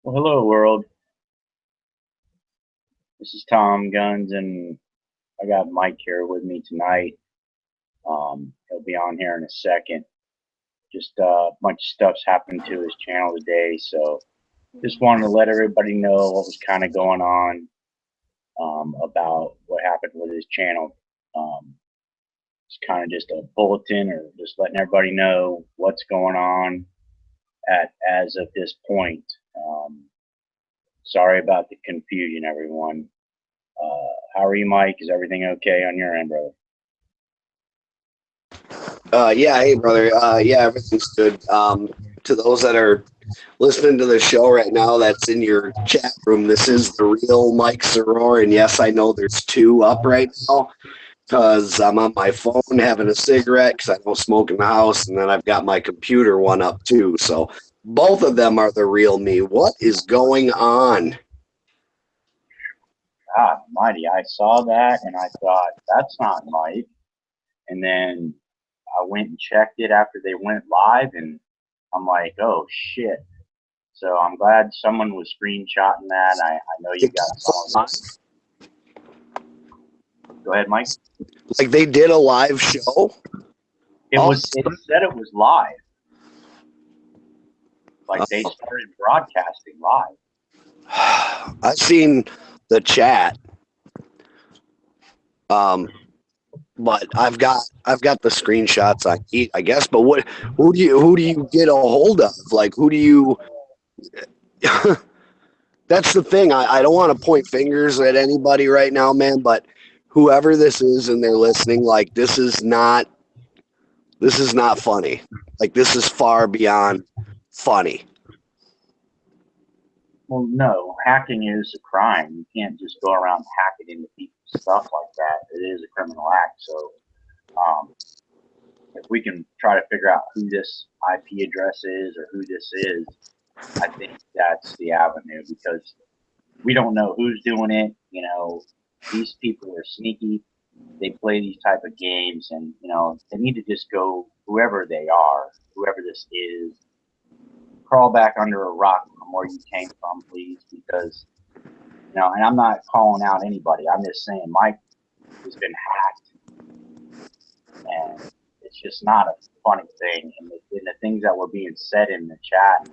Well, hello, world. This is Tom Guns, and I got Mike here with me tonight. He'll be on here in a second. Just a bunch of stuff's happened to his channel today, so just wanted to let everybody know what was kind of going on about what happened with his channel. It's kind of just a bulletin, or just letting everybody know what's going on at as of this point. Sorry about the confusion, everyone. How are you, Mike? Is everything okay on your end, brother? Yeah, hey brother. Yeah, everything's good. To those that are listening to the show right now, that's in your chat room. This is the real Mike Soror, and yes, I know there's two up right now because I'm on my phone having a cigarette because I don't smoke in the house, and then I've got my computer one up too. So both of them are the real me. What is going on? God almighty, I saw that and I thought, that's not Mike. And then I went and checked it after they went live, and I'm like, oh shit. So I'm glad someone was screenshotting that. I know you got some of this. Go ahead, Mike. Like they did a live show. It said it was live. Like they started broadcasting live. I've seen the chat. But I've got the screenshots I guess. But who do you get a hold of? Like who do you? That's the thing. I don't want to point fingers at anybody right now, man. But whoever this is and they're listening, like this is not funny. Like this is far beyond funny. Well, no, hacking is a crime. You can't just go around hacking into people's stuff like that. It is a criminal act. So um, if we can try to figure out who this IP address is or who this is, I think that's the avenue, because we don't know who's doing it. You know, these people are sneaky. They play these type of games, and they need to just go, whoever they are, whoever this is, crawl back under a rock from where you came from, please, because and I'm not calling out anybody. I'm just saying Mike has been hacked, and it's just not a funny thing. And the things that were being said in the chat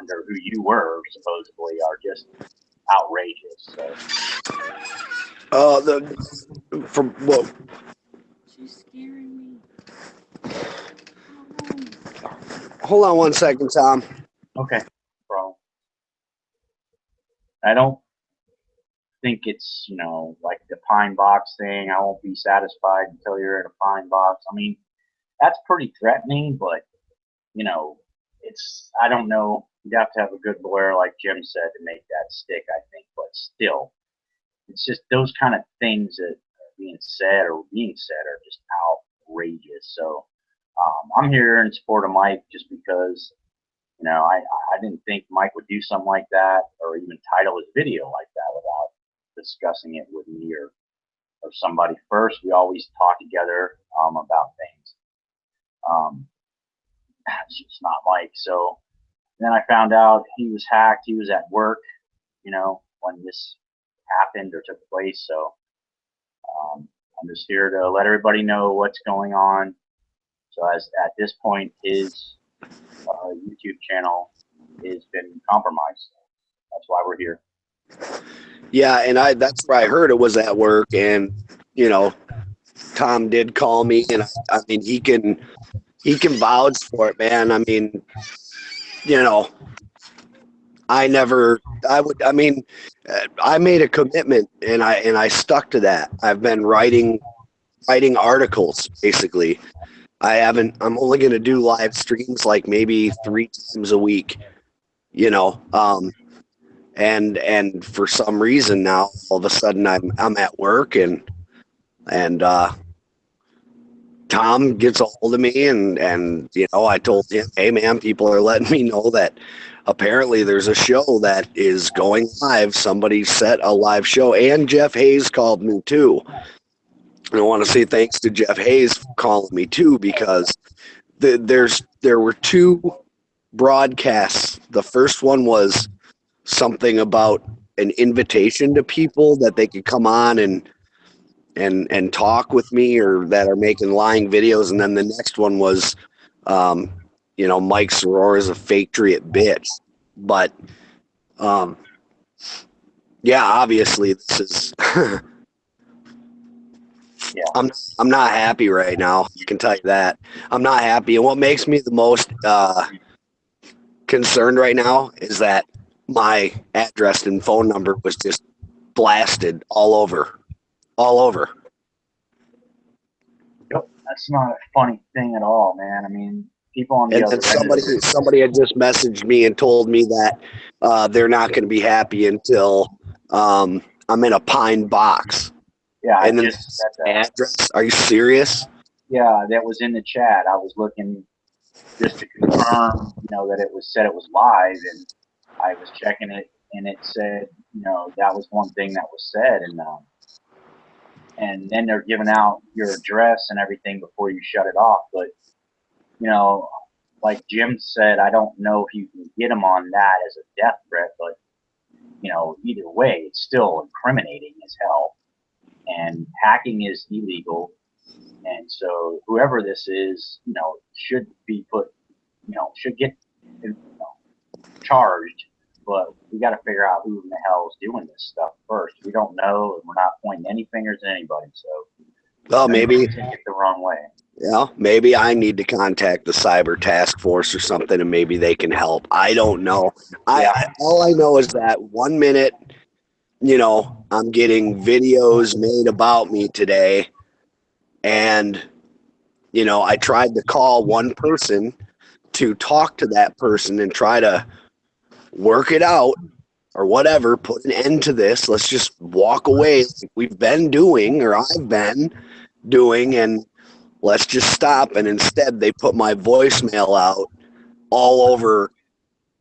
under who you were supposedly are just outrageous. So. From what? She's scaring me. Hold on one second, Tom. Okay, bro. I don't think it's like the pine box thing. I won't be satisfied until you're in a pine box. I mean, that's pretty threatening, but I don't know. You'd have to have a good lawyer, like Jim said, to make that stick, I think. But still, it's just those kind of things that are being said are just outrageous. So I'm here in support of Mike, just because I didn't think Mike would do something like that, or even title his video like that without discussing it with me or somebody first. We always talk together about things. It's just not Mike. So then I found out he was hacked. He was at work, when this happened or took place. So I'm just here to let everybody know what's going on. So at this point, his YouTube channel has been compromised. That's why we're here. Yeah, and that's where I heard it was at work, and Tom did call me, and I mean he can vouch for it, man. I mean, I made a commitment, and I stuck to that. I've been writing articles basically. I'm only going to do live streams like maybe 3 times a week, and for some reason now all of a sudden I'm at work, and Tom gets a hold of me, and I told him, hey man, people are letting me know that apparently there's a show that is going live. Somebody set a live show, and Jeff Hayes called me too. And I want to say thanks to Jeff Hayes for calling me too, because there were two broadcasts. The first one was something about an invitation to people that they could come on and talk with me, or that are making lying videos. And then the next one was, Mike Soror is a patriot bitch. But yeah, obviously this is. Yeah. I'm not happy right now. I can tell you that. I'm not happy. And what makes me the most concerned right now is that my address and phone number was just blasted all over. Yep. That's not a funny thing at all, man. I mean, people on the And other then end of it. somebody had just messaged me and told me that they're not going to be happy until I'm in a pine box. Yeah, And I then just said that. address. Are you serious? Yeah, that was in the chat. I was looking just to confirm, that it was said it was live, and I was checking it, and it said, that was one thing that was said, and then they're giving out your address and everything before you shut it off. But like Jim said, I don't know if you can get them on that as a death threat, but either way, it's still incriminating as hell. And hacking is illegal, and so whoever this is, should be put, should get charged. But we got to figure out who in the hell is doing this stuff first. We don't know, and we're not pointing any fingers at anybody. So, Well, maybe take it the wrong way. Yeah, maybe I need to contact the cyber task force or something, and maybe they can help. I don't know. All I know is that 1 minute, I'm getting videos made about me today, and I tried to call one person to talk to that person and try to work it out or whatever, put an end to this. Let's just walk away like we've been doing, or I've been doing, and let's just stop. And instead they put my voicemail out all over,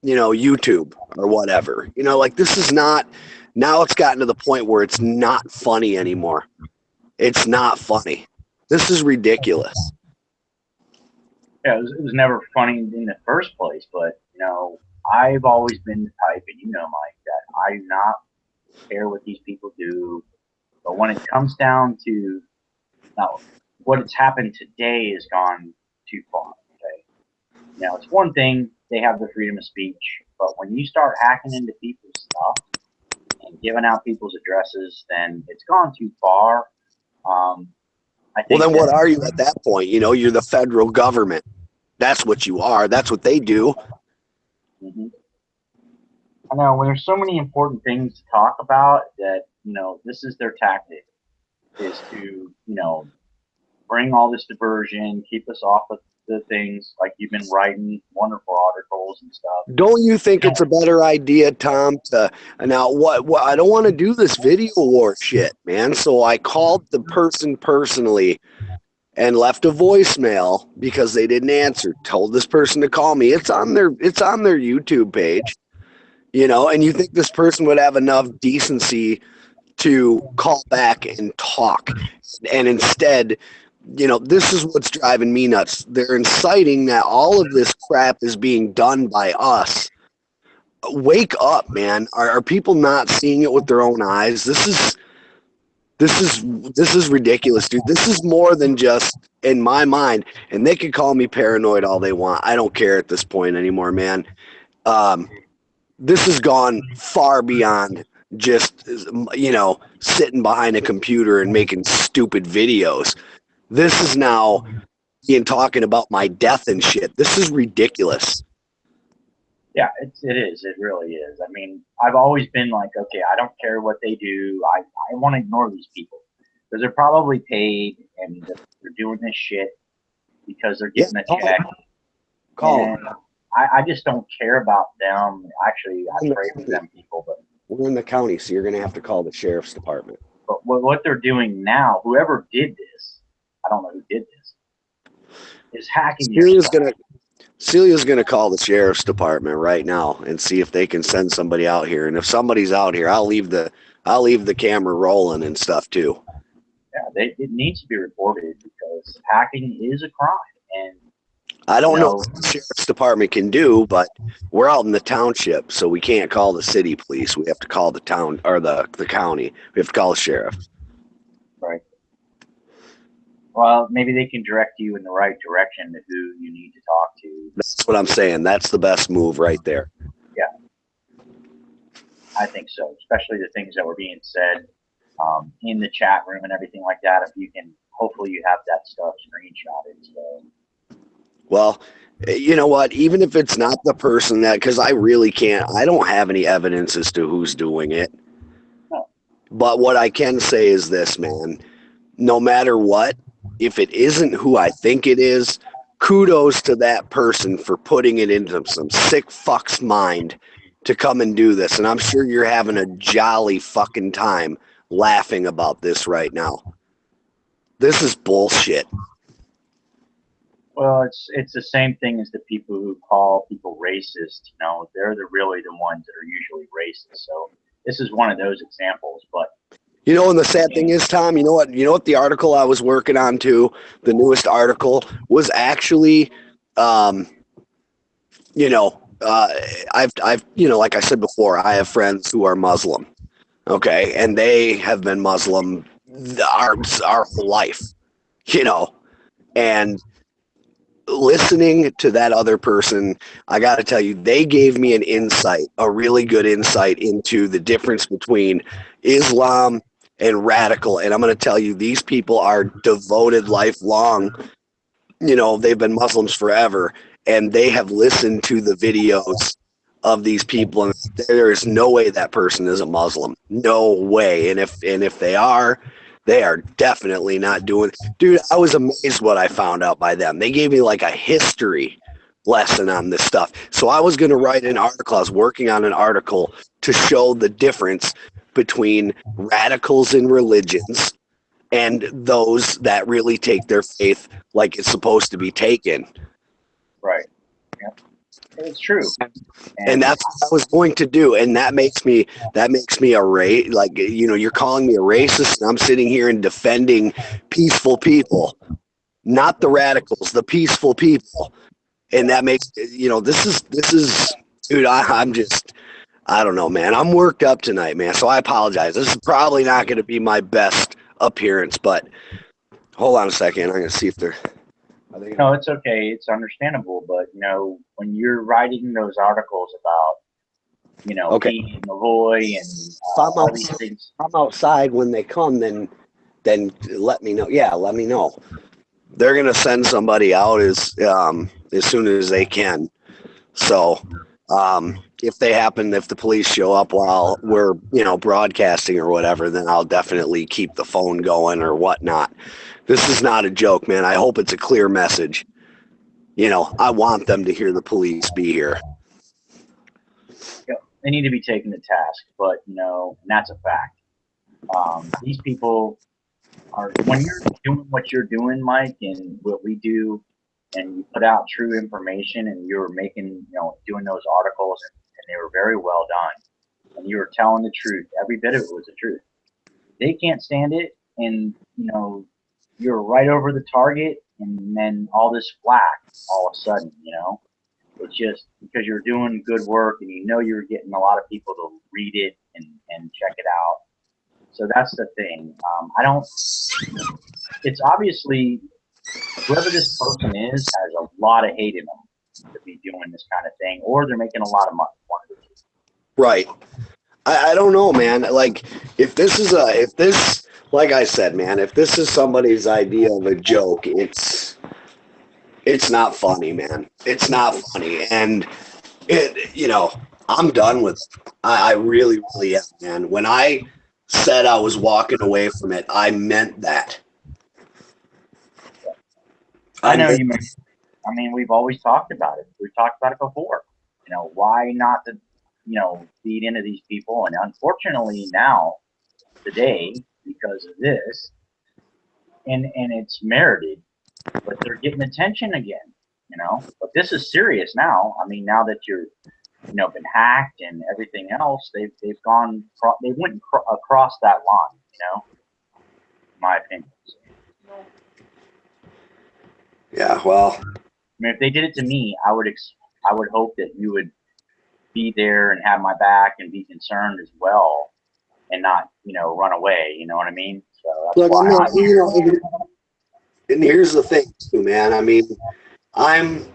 YouTube or whatever. Like, this is not, now it's gotten to the point where it's not funny anymore. It's not funny. This is ridiculous. Yeah, it was never funny in the first place, but I've always been the type, and Mike, that I do not care what these people do. But when it comes down to what has happened today has gone too far. Okay, it's one thing they have the freedom of speech, but when you start hacking into people's stuff and giving out people's addresses, then it's gone too far. I think. Well, then what are you at that point? You're the federal government. That's what you are. That's what they do. Mm-hmm. I know, when there's so many important things to talk about, that this is their tactic, is to bring all this diversion, keep us off of the things, like you've been writing wonderful articles and stuff. Don't you think it's a better idea, Tom, to now what I don't want to do this video war shit, man. So I called the person personally and left a voicemail because they didn't answer. Told this person to call me. It's on their YouTube page. And you think this person would have enough decency to call back and talk. And instead, this is what's driving me nuts. They're inciting that all of this crap is being done by us. Wake up, man. Are people not seeing it with their own eyes? This is ridiculous, dude. This is more than just, in my mind, and they can call me paranoid all they want. I don't care at this point anymore, man. This has gone far beyond just, sitting behind a computer and making stupid videos. This is now talking about my death and shit. This is ridiculous. Yeah, it is. It really is. I mean, I've always been like, okay, I don't care what they do. I want to ignore these people because they're probably paid and they're doing this shit because they're getting a check. Call them. I just don't care about them. Actually, I pray for them people, but we're in the county, so you're going to have to call the sheriff's department. But what they're doing now, whoever did this, I don't know who did this, is hacking your stuff. Celia's gonna call the sheriff's department right now and see if they can send somebody out here. And if somebody's out here, I'll leave the camera rolling and stuff too. Yeah, it needs to be reported because hacking is a crime, and I don't know No. what the sheriff's department can do, but we're out in the township, so we can't call the city police. We have to call the town or the county. We have to call the sheriff. Right. Well, maybe they can direct you in the right direction to who you need to talk to. That's what I'm saying. That's the best move right there. I think so, especially the things that were being said in the chat room and everything like that. If you can, hopefully you have that stuff screenshotted. So. Well, you know what? Even if it's not the person that, because I really can't, I don't have any evidence as to who's doing it. No. But what I can say is this, man. No matter what, if it isn't who I think it is, kudos to that person for putting it into some sick fuck's mind to come and do this. And I'm sure you're having a jolly fucking time laughing about this right now. This is bullshit. Well, it's the same thing as the people who call people racist. You know, they're really the ones that are usually racist. So this is one of those examples. But You know, and the sad thing is, Tom, you know what? You know what? The article I was working on too, the newest article was actually, you know, I've, you know, like I said before, I have friends who are Muslim, okay, and they have been Muslim our whole life, you know, and listening to that other person, I got to tell you, they gave me an insight, a really good insight into the difference between Islam and radical. And I'm going to tell you, these people are devoted lifelong. You know, they've been Muslims forever, and they have listened to the videos of these people, and there is no way that person is a Muslim. No way. And if they are definitely not doing. Dude, I was amazed what I found out by them. They gave me like a history lesson on this stuff. So I was going to write an article. I was working on an article to show the difference between radicals in religions and those that really take their faith like it's supposed to be taken. right, yeah, it's true. And that's what I was going to do. And that makes me like, you know, you're calling me a racist, and I'm sitting here and defending peaceful people, not the radicals, the peaceful people. And that makes, you know, this is dude, I'm just, I don't know, man. I'm worked up tonight, man. So I apologize. This is probably not going to be my best appearance, but hold on a second. I'm going to see if they're. No, it's okay. It's understandable. But, you know, when you're writing those articles about, you know, Okay. Pete and Malloy and all these things. I'm outside when they come, then let me know. Yeah, let me know. They're gonna send somebody out as soon as they can. So if the police show up while we're, you know, broadcasting or whatever, then I'll definitely keep the phone going or whatnot. This is not a joke, man. I hope it's a clear message. You know, I want them to hear the police be here. You know, they need to be taken to task, but, you know, and that's a fact. These people are, when you're doing what you're doing, Mike, and what we do, and you put out true information, and you're making, you know, doing those articles, and they were very well done, and you were telling the truth. Every bit of it was the truth. They can't stand it, and, you know, you're right over the target, and then all this flack all of a sudden, you know. It's just because you're doing good work, and you know you're getting a lot of people to read it and check it out. So that's the thing. I don't. It's obviously whoever this person is has a lot of hate in them to be doing this kind of thing, or they're making a lot of money. Right. I don't know, man. Like, if this, like I said, man, if this is somebody's idea of a joke, it's not funny, man. It's not funny. And you know, I'm done with it. I really, really am, man. When I said I was walking away from it, I meant that. I know you. I mean, we've always talked about it. We've talked about it before. You know, why not to, you know, feed into these people? And unfortunately, now, today, because of this, and it's merited, but they're getting attention again. You know, but this is serious now. I mean, now that you're, you know, been hacked and everything else, they've gone, they went across that line. You know, in my opinion. Yeah, well, mean, if they did it to me, I would hope that you would be there and have my back and be concerned as well, and not, run away. You know what I mean? So that's Look, I'm why not, and here's the thing too, man. I mean, I'm,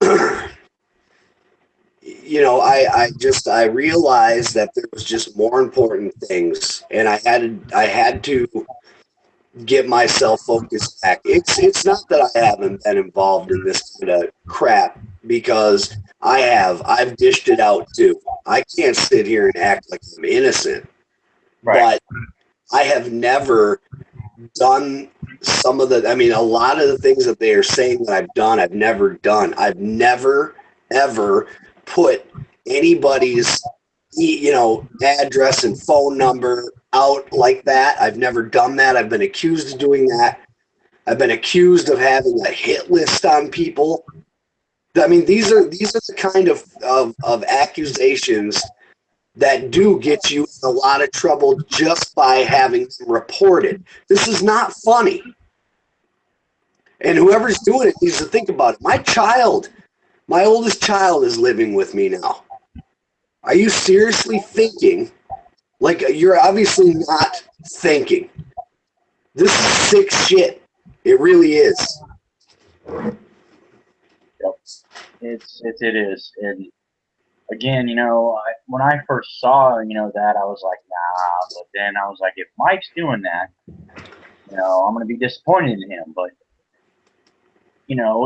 I realized that there was just more important things, and I had to get myself focused back. It's not that I haven't been involved in this kind of crap, because I've dished it out too. I can't sit here and act like I'm innocent, right. but I have never done a lot of the things that they are saying that I've done, I've never done. I've never, ever put anybody's, address and phone number out like that. I've never done that. I've been accused of doing that. I've been accused of having a hit list on people. I mean, these are the kind of accusations that do get you in a lot of trouble just by having them reported. This is not funny. And whoever's doing it needs to think about it. My oldest child is living with me now. Are you seriously thinking? Like, you're obviously not thinking. This is sick shit. It really is. Yep. It is. And again, when I first saw, that, I was like, nah. But then I was like, if Mike's doing that, I'm going to be disappointed in him. But,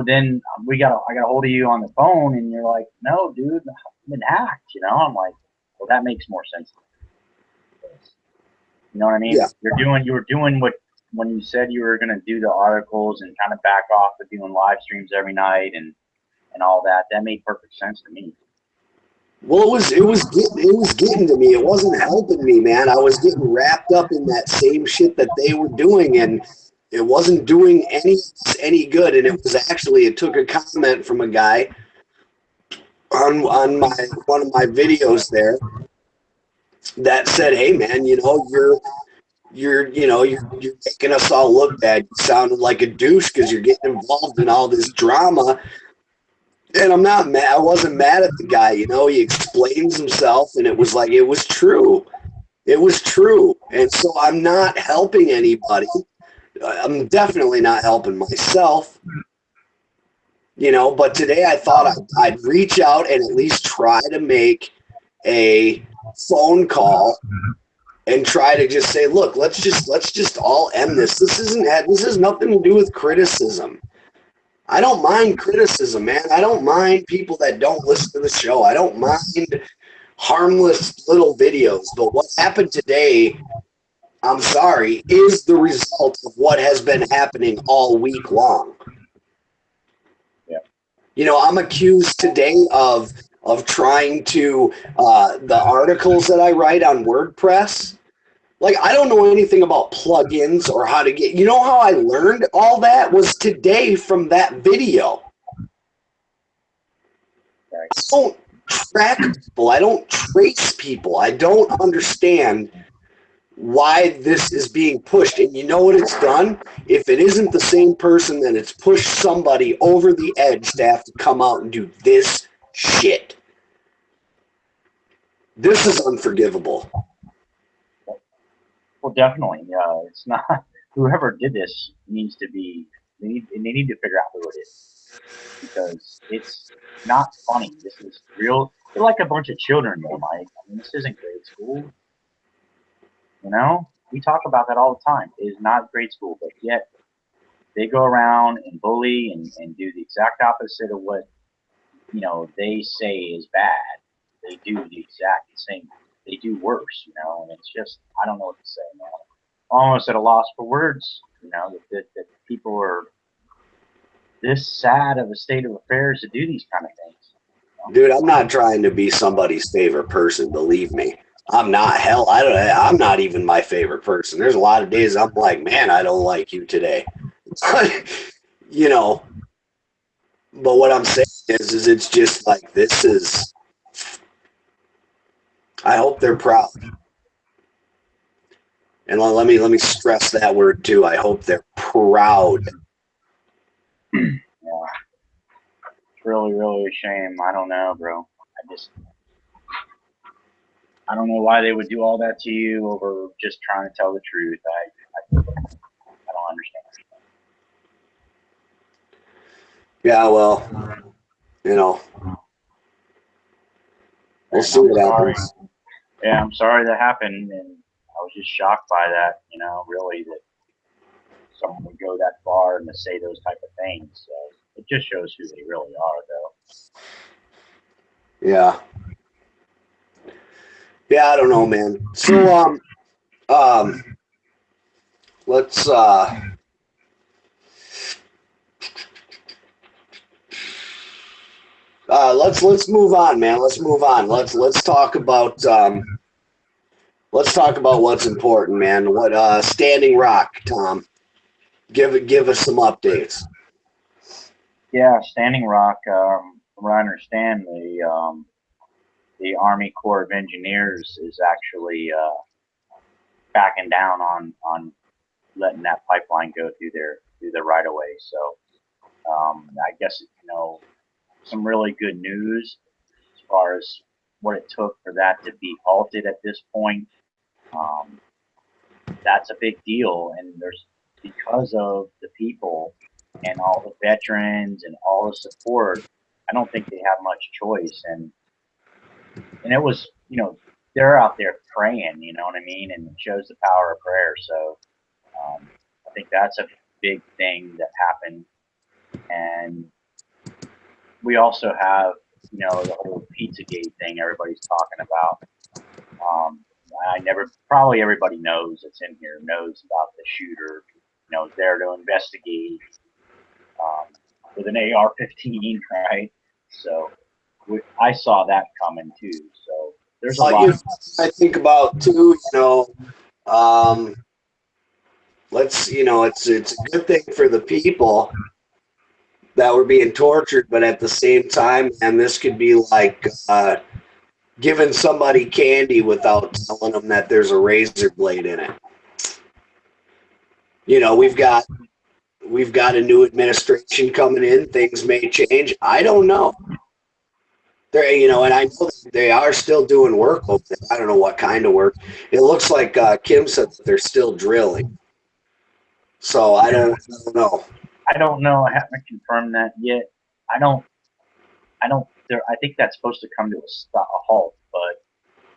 then I got a hold of you on the phone, and you're like, no, dude, I've been hacked. I'm like, well, that makes more sense. You know what I mean? Yeah. You were doing what, when you said you were going to do the articles and kind of back off of doing live streams every night and all that. That made perfect sense to me. Well, it was getting to me. It wasn't helping me, man. I was getting wrapped up in that same shit that they were doing, and it wasn't doing any good. And it took a comment from a guy on one of my videos there that said, "Hey, man, you're making us all look bad. You sounded like a douche because you're getting involved in all this drama." And I'm not mad. I wasn't mad at the guy. He explains himself, and it was like, it was true. It was true. And so I'm not helping anybody. I'm definitely not helping myself. But today I thought I'd reach out and at least try to make a phone call and try to just say, look, let's just all end this. This has nothing to do with criticism. I don't mind criticism, man. I don't mind people that don't listen to the show. I don't mind harmless little videos. But what happened today, I'm sorry, is the result of what has been happening all week long. Yeah. I'm accused today of trying to the articles that I write on WordPress. Like, I don't know anything about plugins or how to get, how I learned all that was today from that video. Right. I don't track people. I don't trace people. I don't understand why this is being pushed. And you know what it's done? If it isn't the same person, then it's pushed somebody over the edge to have to come out and do this shit. This is unforgivable. Well, definitely. It's not. Whoever did this needs to be. They need to figure out who it is, because it's not funny. This is real. They're like a bunch of children, though, Mike. I mean, this isn't grade school. We talk about that all the time. It is not grade school, but yet they go around and bully and do the exact opposite of what they say is bad. They do the exact same. They do worse, and it's just, I don't know what to say, man. Almost at a loss for words, that people are this sad of a state of affairs to do these kind of things. Dude, I'm not trying to be somebody's favorite person, believe me. I'm not. Hell, I'm not even my favorite person. There's a lot of days I'm like, man, I don't like you today. But what I'm saying is it's just like, this is, I hope they're proud. And let me stress that word too. I hope they're proud. Yeah. It's really, really a shame. I don't know, bro. I don't know why they would do all that to you over just trying to tell the truth. I don't understand. Yeah, well, you know, we'll And see I'm what sorry. happens. Yeah, I'm sorry that happened, and I was just shocked by that. You know, really, that someone would go that far and to say those type of things. So it just shows who they really are, though. Yeah. Yeah, I don't know, man. So, let's let's move on, man. Let's move on. Let's talk about what's important, man. What Standing Rock, Tom? Give us some updates. Yeah, Standing Rock. From what I understand, the Army Corps of Engineers is actually backing down on letting that pipeline go through their right of way. So I guess some really good news as far as what it took for that to be halted at this point. Um, that's a big deal, and there's because of the people and all the veterans and all the support. I don't think they have much choice, and it was they're out there praying, you know what I mean, and it shows the power of prayer. So I think that's a big thing that happened, and we also have the whole Pizzagate thing everybody's talking about. Probably everybody knows that's in here knows about the shooter, there to investigate with an AR-15, right? So I saw that coming too. So there's a lot. I think about too, um, it's a good thing for the people that were being tortured, but at the same time, and this could be like giving somebody candy without telling them that there's a razor blade in it. We've got a new administration coming in. Things may change. I don't know. And I know they are still doing work over there. I don't know what kind of work. It looks like Kim said that they're still drilling. So I don't know. I don't know. I haven't confirmed that yet. I don't. I think that's supposed to come to a halt, but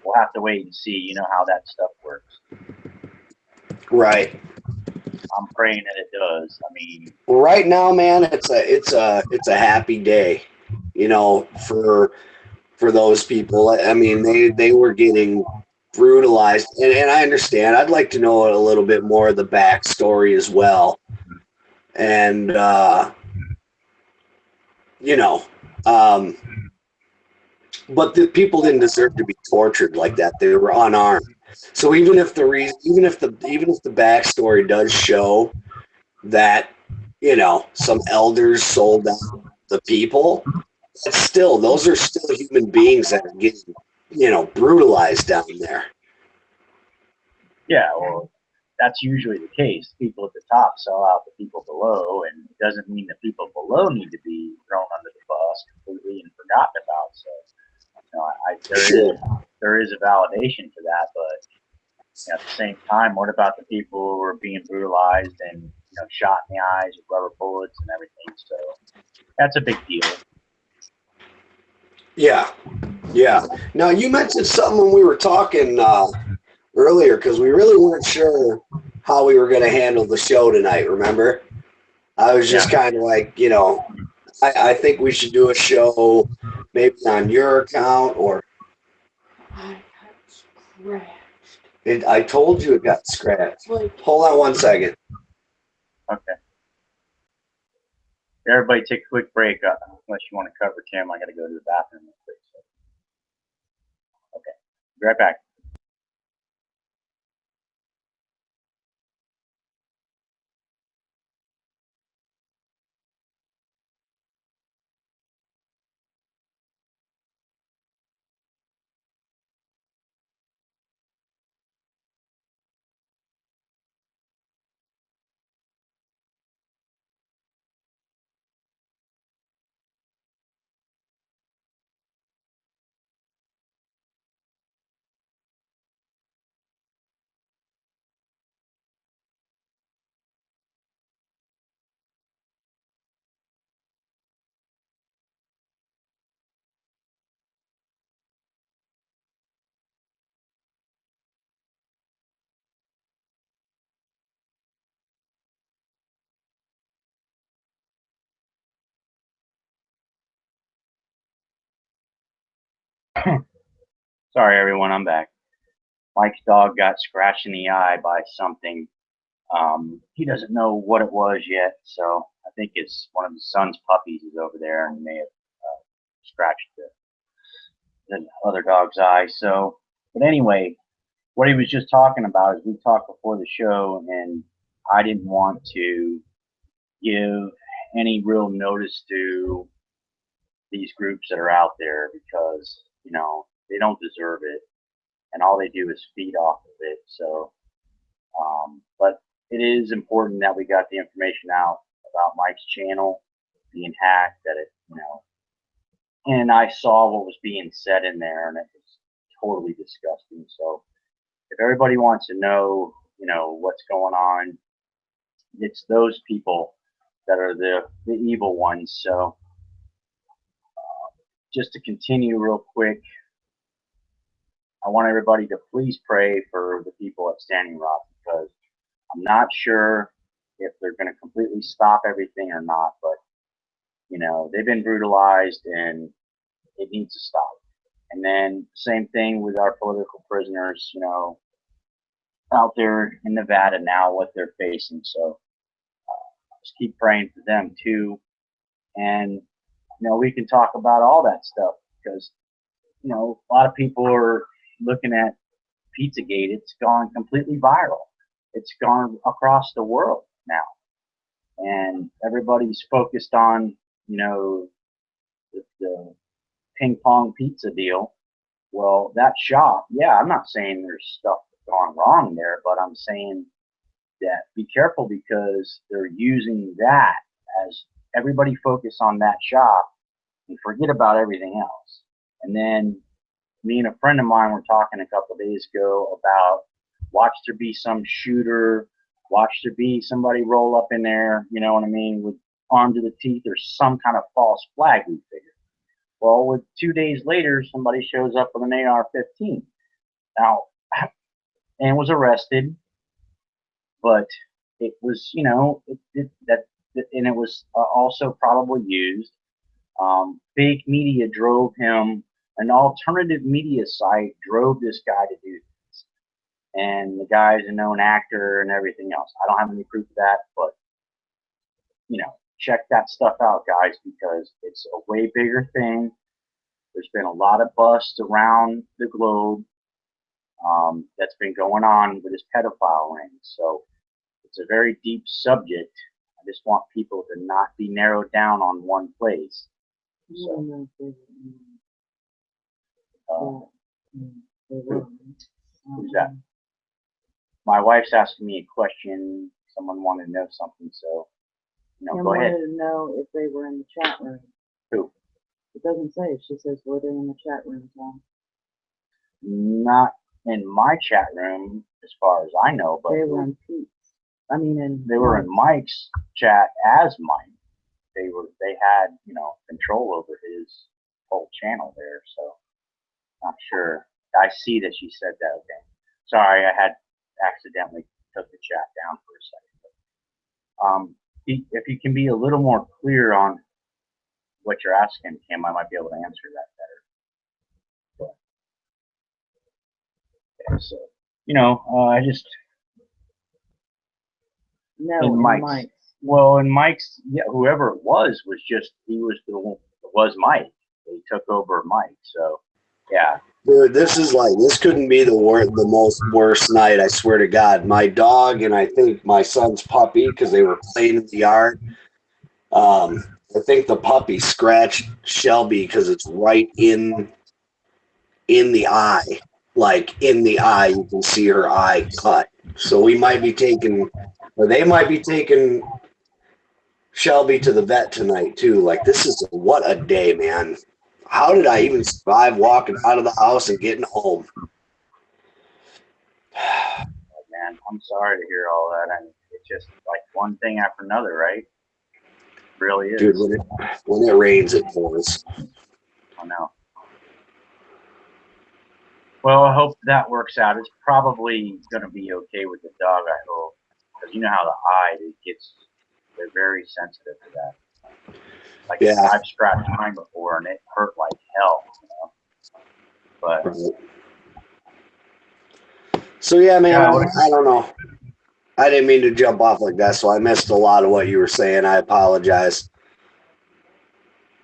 we'll have to wait and see. You know how that stuff works. Right. I'm praying that it does. I mean, well, right now, man, it's a happy day, for those people. I mean, they were getting brutalized, and I understand. I'd like to know a little bit more of the backstory as well, and um, but the people didn't deserve to be tortured like that. They were unarmed. So even if the backstory does show that some elders sold out the people, those are still human beings that are getting brutalized down there. yeah, well, that's usually the case. People at the top sell out the people below, and it doesn't mean the people below need to be thrown under the bus completely and forgotten about. So, there is a validation to that, but at the same time, what about the people who are being brutalized and shot in the eyes with rubber bullets and everything? So that's a big deal. Yeah, yeah. Now you mentioned something when we were talking earlier because we really weren't sure how we were going to handle the show tonight. Remember, I was just kind of like, I think we should do a show maybe on your account or. I got scratched. I told you it got scratched. Hold on 1 second. Okay. Everybody take a quick break, unless you want to cover Tim. I got to go to the bathroom real quick. So. Okay. Be right back. Sorry, everyone, I'm back. Mike's dog got scratched in the eye by something. He doesn't know what it was yet, so I think it's one of his son's puppies is over there and may have scratched the other dog's eye. So, but anyway, what he was just talking about is we talked before the show, and I didn't want to give any real notice to these groups that are out there because, you know, they don't deserve it and all they do is feed off of it. So, but it is important that we got the information out about Mike's channel being hacked, that it, you know, and I saw what was being said in there and it was totally disgusting. So if everybody wants to know, you know, what's going on, it's those people that are the evil ones. So just to continue real quick, I want everybody to please pray for the people at Standing Rock because I'm not sure if they're going to completely stop everything or not, but you know, they've been brutalized and it needs to stop. And then same thing with our political prisoners, you know, out there in Nevada now, what they're facing. So just keep praying for them too. And, you know, we can talk about all that stuff because, you know, a lot of people are looking at Pizzagate. It's gone completely viral. It's gone across the world now. And everybody's focused on, you know, the ping pong pizza deal. Well, that shop, yeah, I'm not saying there's stuff gone wrong there, but I'm saying that be careful because they're using that as everybody focus on that shop and forget about everything else. And then me and a friend of mine were talking a couple of days ago about watch there be some shooter, watch there be somebody roll up in there, you know what I mean, with armed to the teeth or some kind of false flag, we figured. Well, with 2 days later, somebody shows up with an AR-15. Now, and was arrested, but it was, you know, and it was also probably used. Fake media drove him, an alternative media site drove this guy to do this. And the guy's a known actor and everything else. I don't have any proof of that, but, you know, check that stuff out, guys, because it's a way bigger thing. There's been a lot of busts around the globe that's been going on with this pedophile ring. So it's a very deep subject. I just want people to not be narrowed down on one place. So, who's that? My wife's asking me a question. Someone wanted to know something, so go ahead. Wanted to know if they were in the chat room. Who? It doesn't say. She says, were they in the chat room, Tom? Not in my chat room, as far as I know, but they were in Pete's. I mean, they were in Mike's chat as Mike. They had, control over his whole channel there, so not sure. I see that she said that. Okay. Sorry, I had accidentally took the chat down for a second. But, if you can be a little more clear on what you're asking, Kim, I might be able to answer that better. But, yeah, so, I just in Mike's. Well, in Mike's, yeah, whoever it was was Mike. They took over Mike, so yeah. Dude, this couldn't be the most worst night, I swear to God. My dog and I think my son's puppy, because they were playing in the yard. I think the puppy scratched Shelby because it's right in the eye. Like in the eye, you can see her eye cut. So they might be taking Shelby to the vet tonight too. Like, what a day, man. How did I even survive walking out of the house and getting home? Man, I'm sorry to hear all that. And it's just like one thing after another, right? It really is. Dude, when it rains, it pours. I know. Well, I hope that works out. It's probably going to be okay with the dog, I hope. Because you know how the eye, they're very sensitive to that. Like, yeah. I've scratched mine before, and it hurt like hell, But So yeah, man, Yeah, I don't know. I didn't mean to jump off like that, so I missed a lot of what you were saying. I apologize.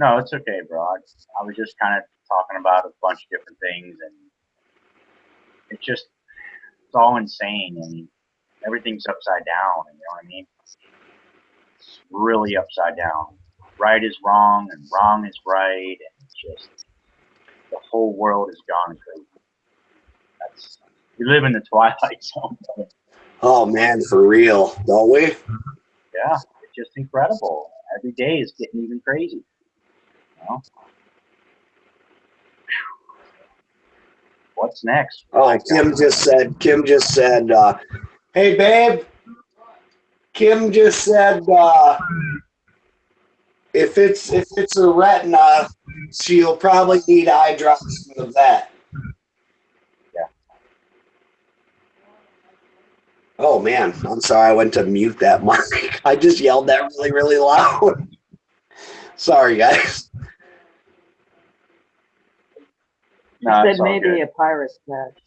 no, it's okay, bro. I was just kind of talking about a bunch of different things, and it's all insane, and everything's upside down. You know what I mean? It's really upside down. Right is wrong, and wrong is right, and it's just the whole world has gone crazy. We live in the twilight zone. Oh man, for real, don't we? Yeah, it's just incredible. Every day is getting even crazy. You know? What's next? Oh, Kim just said, hey babe, Kim just said, if it's a retina, she'll probably need eye drops from the vet. Yeah. Oh man, I'm sorry, I went to mute that mic. I just yelled that really, really loud. Sorry, guys. No, Said it's all maybe good. a pirate's patch.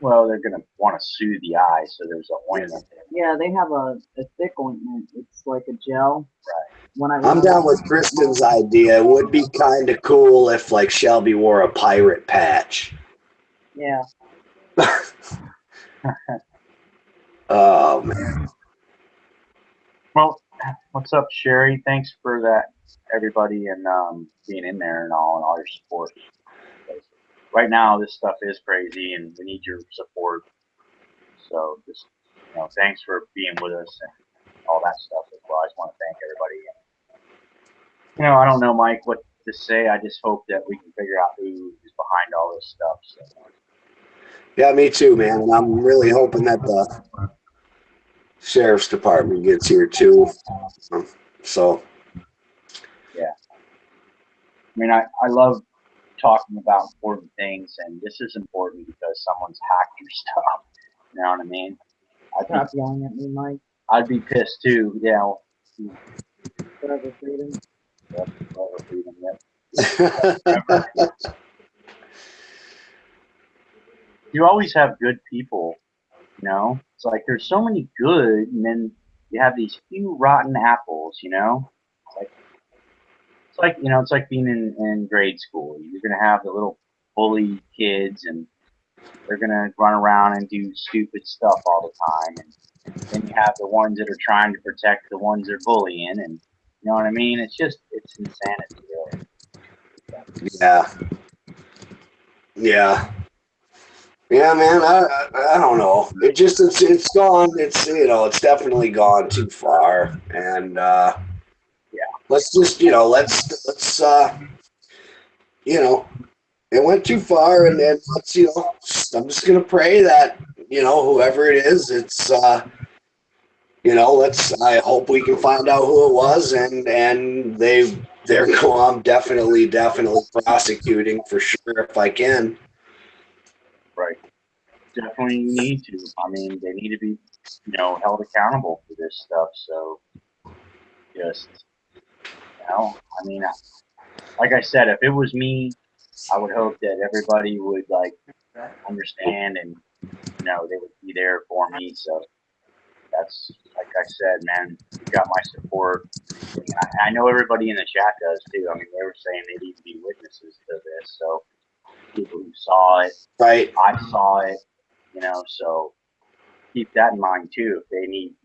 Well, they're gonna want to soothe the eye, so there's a ointment there. Yeah, they have a thick ointment. It's like a gel. Right. When I'm down with Kristen's idea. It would be kind of cool if like Shelby wore a pirate patch. Yeah. Oh man. Well, what's up, Sherry? Thanks for that, everybody, and being in there and all your support. Right now, this stuff is crazy, and we need your support. So just, thanks for being with us and all that stuff as well. I just want to thank everybody. I don't know, Mike, what to say. I just hope that we can figure out who is behind all this stuff. So. Yeah, me too, man. And I'm really hoping that the sheriff's department gets here too. So. Yeah. I mean, I love talking about important things, and this is important because someone's hacked your stuff. You know what I mean? Stop yelling at me, Mike. I'd be pissed too. Yeah. Forever freedom. Yep, forever freedom. Yep. You always have good people. It's like there's so many good, and then you have these few rotten apples. It's like being in grade school. You're gonna have the little bully kids, and they're gonna run around and do stupid stuff all the time, and then you have the ones that are trying to protect the ones they're bullying, and you know what I mean? It's insanity, really. Yeah. Yeah. Yeah, man. I don't know. It's gone. It's definitely gone too far. And Yeah. let's just it went too far, and then I'm just gonna pray that whoever it is, it's I hope we can find out who it was, and I'm definitely prosecuting for sure if I can. Right. Definitely need to. I mean, they need to be, held accountable for this stuff. So just, I mean, like I said, if it was me, I would hope that everybody would understand, and they would be there for me. So that's, like I said, man, you got my support. I know everybody in the chat does too. I mean, they were saying they need to be witnesses to this. So people who saw it, Right. I saw it, so keep that in mind too. If they need,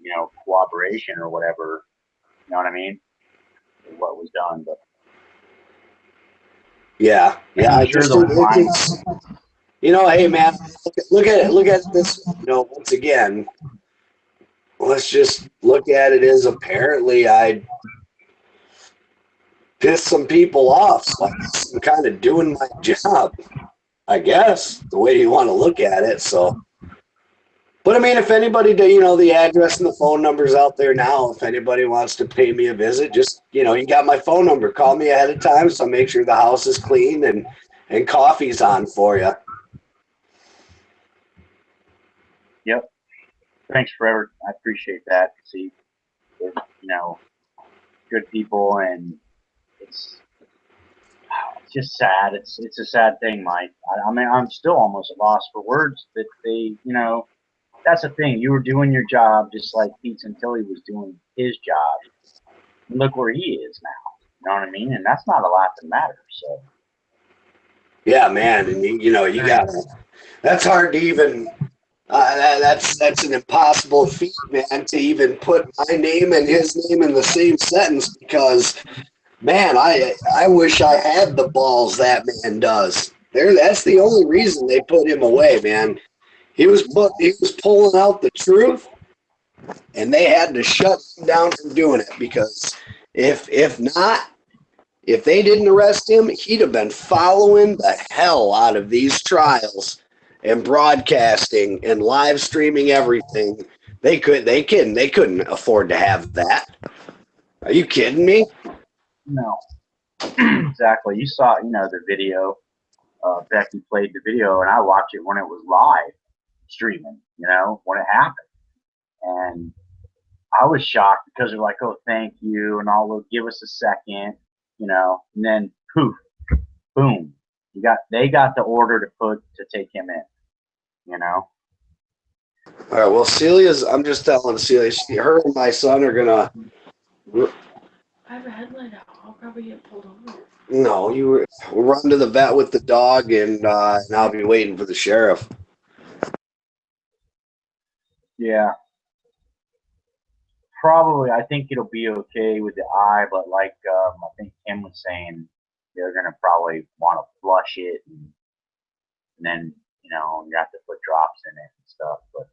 cooperation or whatever, you know what I mean? What was done, but Yeah. I'm sure they'll find. Hey man, look at this. Once again, let's just look at it as apparently I pissed some people off. So I'm kind of doing my job, I guess, the way you want to look at it. So, but I mean, if anybody, the address and the phone number's out there now. If anybody wants to pay me a visit, just, you got my phone number. Call me ahead of time so make sure the house is clean and coffee's on for you. Yep. Thanks forever. I appreciate that. See, good people, and it's just sad. It's a sad thing, Mike. I mean, I'm still almost at loss for words that they, that's the thing. You were doing your job just like Pete Santilli was doing his job. And look where he is now. You know what I mean? And that's not a lot to matter. So. Yeah, man, and you got that's hard to even. That's an impossible feat, man, to even put my name and his name in the same sentence because, man, I wish I had the balls that man does. That's the only reason they put him away, man. He was pulling out the truth, and they had to shut him down from doing it because if they didn't arrest him, he'd have been following the hell out of these trials and broadcasting and live streaming everything. They couldn't afford to have that. Are you kidding me? No. Exactly. You saw, the video. Becky played the video, and I watched it when it was live streaming, when it happened. And I was shocked because they're like, oh, thank you, and all they'll give us a second, and then poof, boom. They got the order to take him in, All right, well, I'm just telling Celia, her and my son are gonna. I have a headlight out. I'll probably get pulled over. No, we'll run to the vet with the dog, and I'll be waiting for the sheriff. Yeah. Probably, I think it'll be okay with the eye, but like I think Kim was saying, they're gonna probably want to flush it, and then you have to put drops in it and stuff. But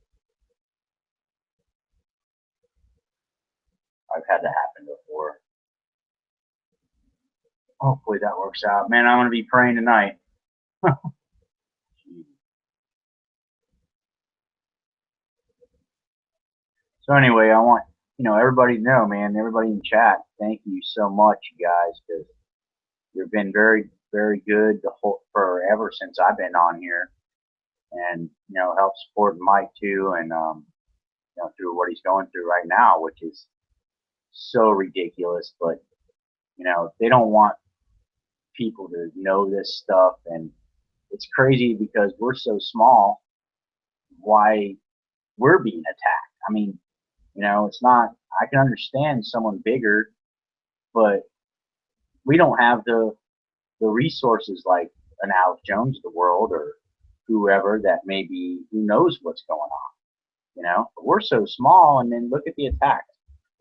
I've had that happen before. Hopefully that works out, man. I'm gonna be praying tonight. So anyway, I want everybody to know, man. Everybody in chat, thank you so much, you guys, because you've been very, very good forever since I've been on here, and help support Mike too, and through what he's going through right now, which is so ridiculous. But they don't want people to know this stuff, and it's crazy because we're so small. Why we're being attacked? I mean, it's not. I can understand someone bigger, but we don't have the resources like an Alex Jones of the world or whoever that maybe who knows what's going on. But we're so small, and then look at the attacks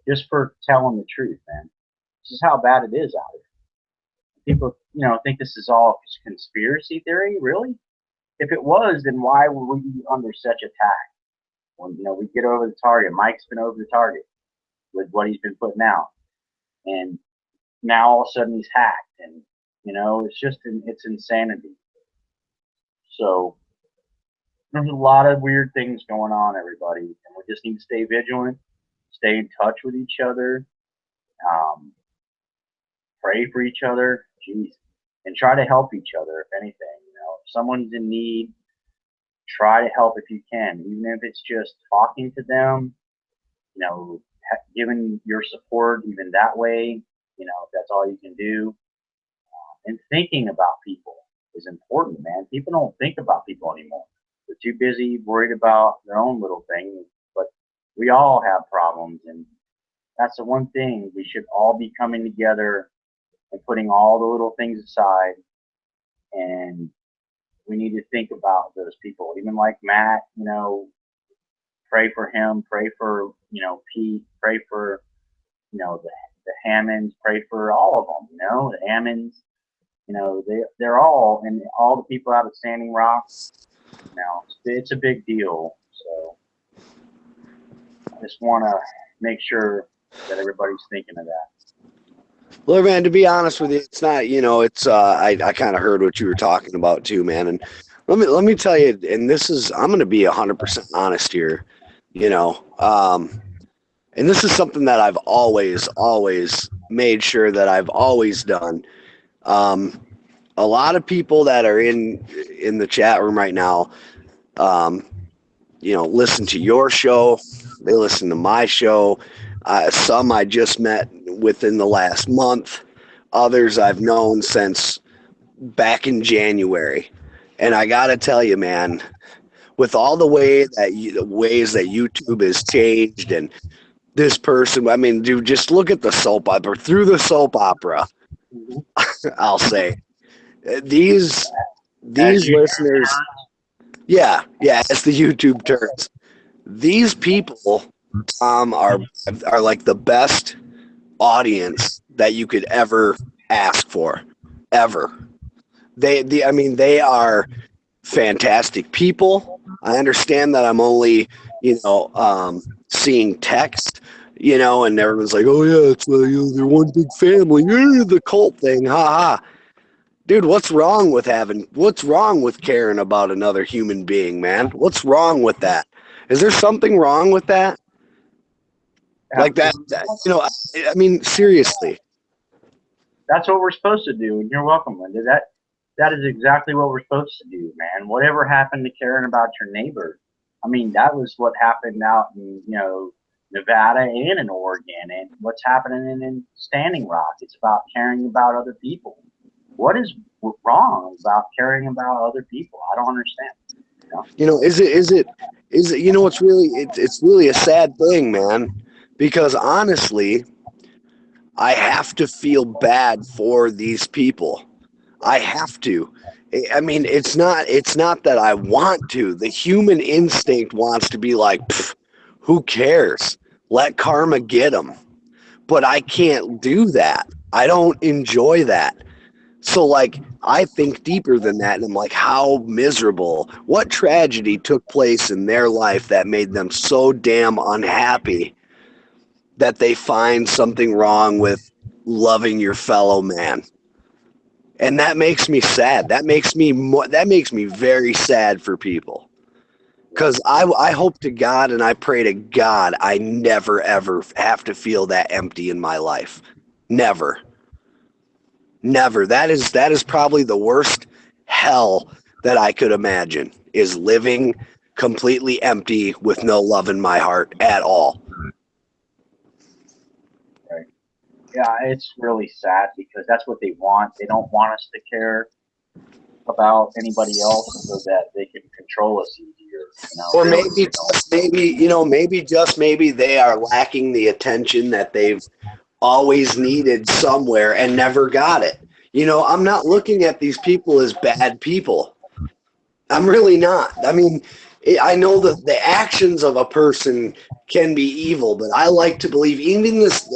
just for telling the truth, man. This is how bad it is out here. People, think this is all conspiracy theory. Really? If it was, then why would we be under such attack? When we get over the target, Mike's been over the target with what he's been putting out, and now all of a sudden he's hacked, and it's insanity. So there's a lot of weird things going on, everybody, and we just need to stay vigilant, stay in touch with each other, pray for each other, and try to help each other. If anything, if someone's in need, try to help if you can, even if it's just talking to them, giving your support even that way, if that's all you can do. And thinking about people is important, man. People don't think about people anymore. They're too busy worried about their own little thing, but we all have problems, and that's the one thing. We should all be coming together and putting all the little things aside, and we need to think about those people. Even like Matt, pray for him, pray for, Pete, pray for, the Hammonds, pray for all of them, the Ammons, they're all, and all the people out of Standing Rock, it's a big deal. So I just want to make sure that everybody's thinking of that. Well, man, to be honest with you, it's not, I kind of heard what you were talking about too, man. And let me tell you, and I'm going to be 100% honest here, and this is something that I've always made sure that I've always done. A lot of people that are in the chat room right now, listen to your show. They listen to my show. Some I just met within the last month. Others I've known since back in January, and I gotta tell you, man, with all the ways that YouTube has changed, and this person, I mean, dude, just look at the soap opera. Through the soap opera, Mhm. I'll say these As you listeners, yeah, as the YouTube turns, these people are like the best audience that you could ever ask for, ever. I mean, they are fantastic people. I understand that I'm only, seeing text, and everyone's like, oh yeah, it's they're one big family, the cult thing, ha ha. Dude, what's wrong with caring about another human being, man? What's wrong with that? Is there something wrong with that? Like I mean, seriously. That's what we're supposed to do, and you're welcome, Linda. That is exactly what we're supposed to do, man. Whatever happened to caring about your neighbor? I mean, that was what happened out in Nevada and in Oregon, and what's happening in Standing Rock. It's about caring about other people. What is wrong about caring about other people? I don't understand. Is it, it's really a sad thing, man, because honestly, I have to feel bad for these people. I have to. I mean, it's not that I want to. The human instinct wants to be like, who cares? Let karma get them. But I can't do that. I don't enjoy that. So, like, I think deeper than that, and I'm like, how miserable. What tragedy took place in their life that made them so damn unhappy that they find something wrong with loving your fellow man? And that makes me sad. That makes me very sad for people. Because I hope to God and I pray to God I never ever have to feel that empty in my life. Never. Never. That is probably the worst hell that I could imagine, is living completely empty with no love in my heart at all. Right? Yeah, it's really sad because that's what they want. They don't want us to care about anybody else so that they can control us easier. Or Really, maybe just maybe they are lacking the attention that they've always needed somewhere and never got it. I'm not looking at these people as bad people. I'm really not. I mean, I know that the actions of a person can be evil, but I like to believe, even this,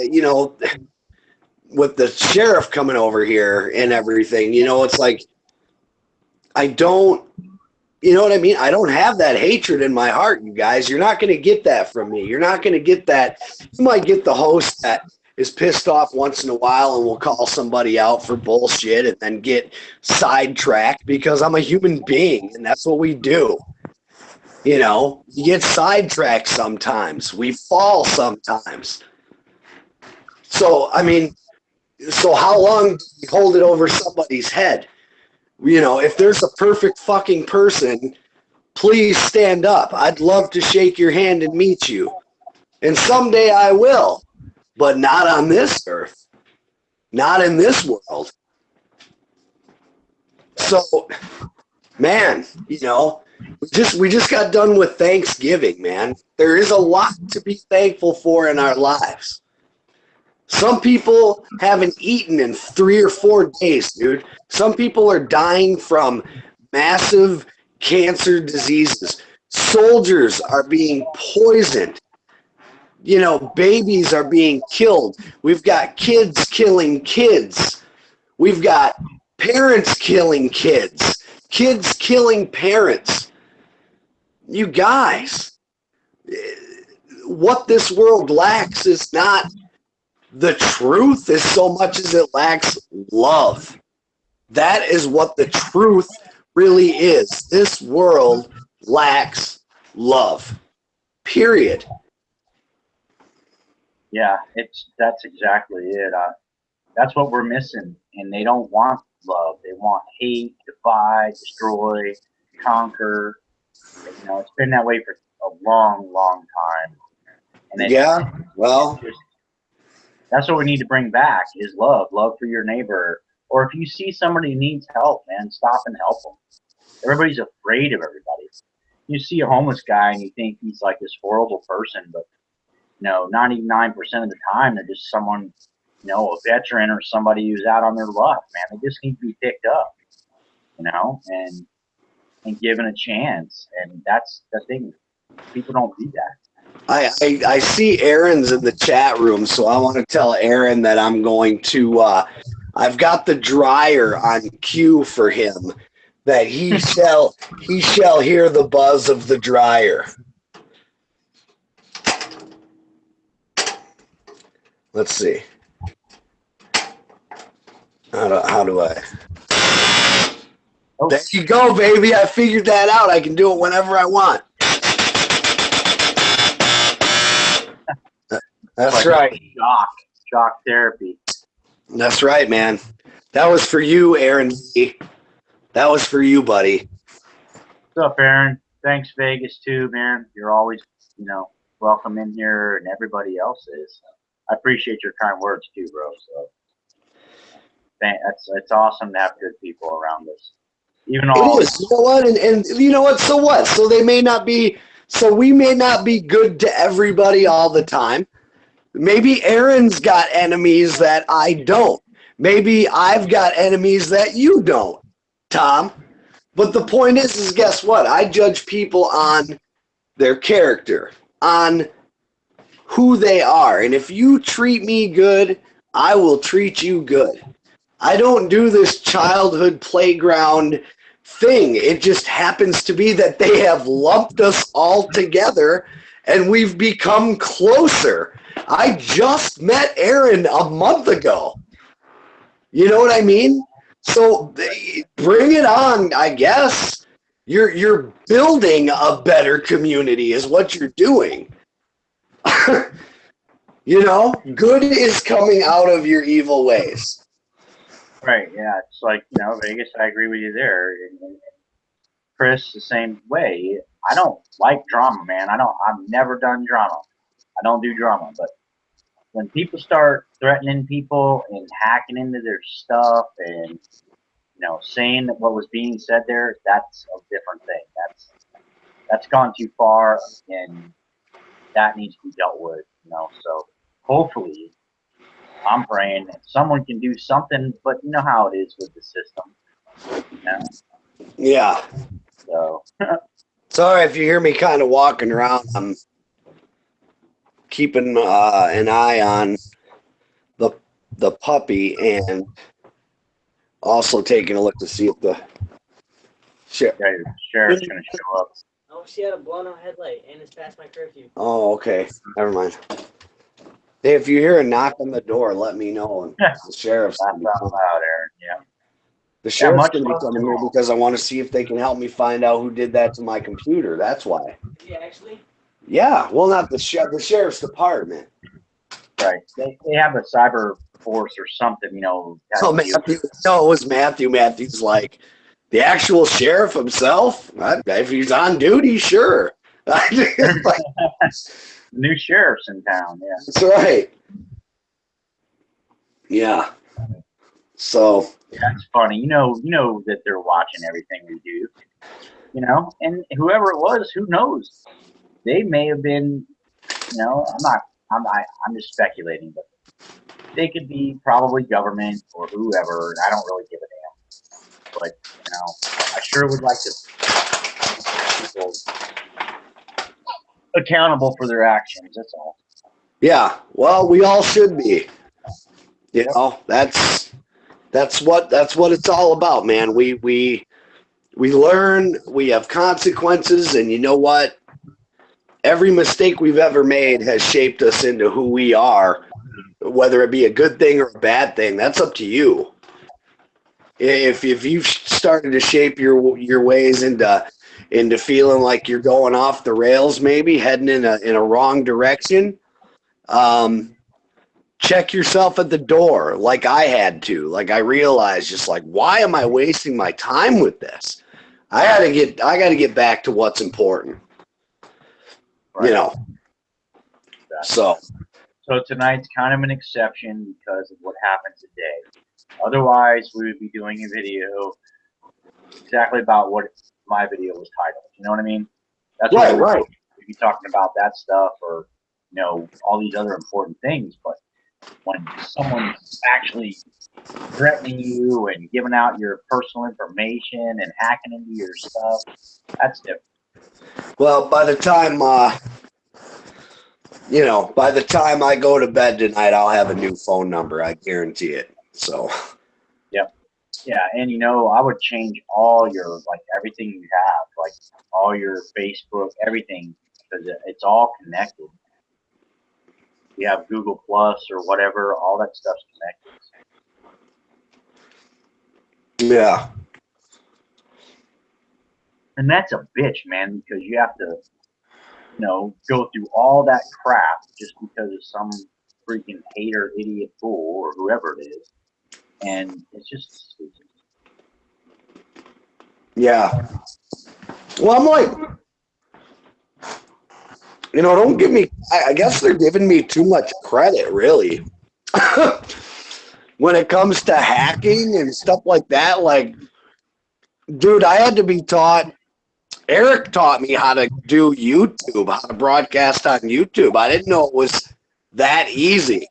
with the sheriff coming over here and everything, it's like, I don't, you know what I mean? I don't have that hatred in my heart, you guys. You're not going to get that from me. You're not going to get that. You might get the host that is pissed off once in a while and will call somebody out for bullshit and then get sidetracked, because I'm a human being and that's what we do. You get sidetracked sometimes. We fall sometimes. So, I mean, how long do you hold it over somebody's head? If there's a perfect fucking person, please stand up. I'd love to shake your hand and meet you. And someday I will, but not on this earth. Not in this world. So, man, we just got done with Thanksgiving, man. There is a lot to be thankful for in our lives. Some people haven't eaten in 3 or 4 days, dude. Some people are dying from massive cancer diseases. Soldiers are being poisoned. Babies are being killed. We've got kids killing kids. We've got parents killing kids. Kids killing parents. You guys, what this world lacks is not the truth as so much as it lacks love. That is what the truth really is. This world lacks love. Period. yeah, that's exactly it. That's what we're missing, and they don't want love. They want hate, divide, destroy, conquer. It's been that way for a long, long time, and Well, that's what we need to bring back is love for your neighbor, Or if you see somebody who needs help, man, stop and help them. Everybody's afraid of everybody. You see a homeless guy and you think he's like this horrible person, but 99% of the time they're just someone, a veteran or somebody who's out on their luck, man. They just need to be picked up, and given a chance. And that's the thing. People don't do that. I see Aaron's in the chat room, so I want to tell Aaron that I'm going to, I've got the dryer on cue for him, that he shall hear the buzz of the dryer. Let's see. How do I? Oh. There you go, baby. I figured that out. I can do it whenever I want. That's like right. Shock therapy. That's right, man. That was for you, Aaron. That was for you, buddy. What's up, Aaron? Thanks, Vegas, too, man. You're always, welcome in here, and everybody else is. I appreciate your kind words, too, bro. So it's awesome to have good people around us. Even all. It is. You know what? And you know what? So what? So they may not be. So we may not be good to everybody all the time. Maybe Aaron's got enemies that I don't. Maybe I've got enemies that you don't, Tom. But the point is guess what? I judge people on their character, on who they are. And if you treat me good, I will treat you good. I don't do this childhood playground thing. It just happens to be that they have lumped us all together and we've become closer. I just met Aaron a month ago. You know what I mean? So bring it on, I guess. You're building a better community is what you're doing. Good is coming out of your evil ways. Right, yeah. It's like, Vegas, I agree with you there. And Chris, the same way. I don't like drama, man. I've never done drama. I don't do drama. But when people start threatening people and hacking into their stuff and, saying that what was being said there, that's a different thing. That's gone too far, and that needs to be dealt with, So hopefully, I'm praying that someone can do something, but you know how it is with the system. Yeah. So. Sorry if you hear me kind of walking around. I'm keeping an eye on the puppy and also taking a look to see if the Sheriff's going to show up. Oh, she had a blown out headlight and it's past my curfew. Oh, okay. Never mind. Hey, if you hear a knock on the door, let me know. And the sheriff's That's going to be out coming. loud, Aaron. Yeah. The sheriff's going to be much coming here because I want to see if they can help me find out who did that to my computer. That's why. Yeah, actually. Yeah. Well, not the sheriff's department. Right. They have a cyber force or something, Oh, Matthew. No, it was Matthew. Matthew's like, the actual sheriff himself? If he's on duty, sure. New sheriff's in town, yeah. That's right. Yeah. So. Yeah, it's funny. You know that they're watching everything we do. And whoever it was, who knows? They may have been, I'm just speculating, but they could be probably government or whoever, and I don't really give a damn. But, I sure would like to people accountable for their actions, that's all. Yeah, well, we all should be. That's what it's all about, man. We learn, we have consequences, and you know what? Every mistake we've ever made has shaped us into who we are, whether it be a good thing or a bad thing. That's up to you. If you've started to shape your ways into feeling like you're going off the rails, maybe heading in a wrong direction, check yourself at the door, like I had to. Like I realized, just like, why am I wasting my time with this? I gotta get back to what's important. Right. So tonight's kind of an exception because of what happened today. Otherwise, we would be doing a video exactly about what my video was titled. You know what I mean? That's what we'd be talking about, that stuff, or all these other important things. But when someone's actually threatening you and giving out your personal information and hacking into your stuff, that's different. Well, by the time I go to bed tonight, I'll have a new phone number. I guarantee it. So. Yep. Yeah, and I would change all your everything you have, like all your Facebook, everything, because it's all connected. You have Google Plus or whatever, all that stuff's connected. Yeah. And that's a bitch, man, because you have to, go through all that crap just because of some freaking hater, idiot, fool, or whoever it is. And it's just stupid. Yeah. Well, I'm like, don't give me, I guess they're giving me too much credit, really. When it comes to hacking and stuff like that, like, dude, I had to be taught. Eric taught me how to do YouTube, how to broadcast on YouTube. I didn't know it was that easy.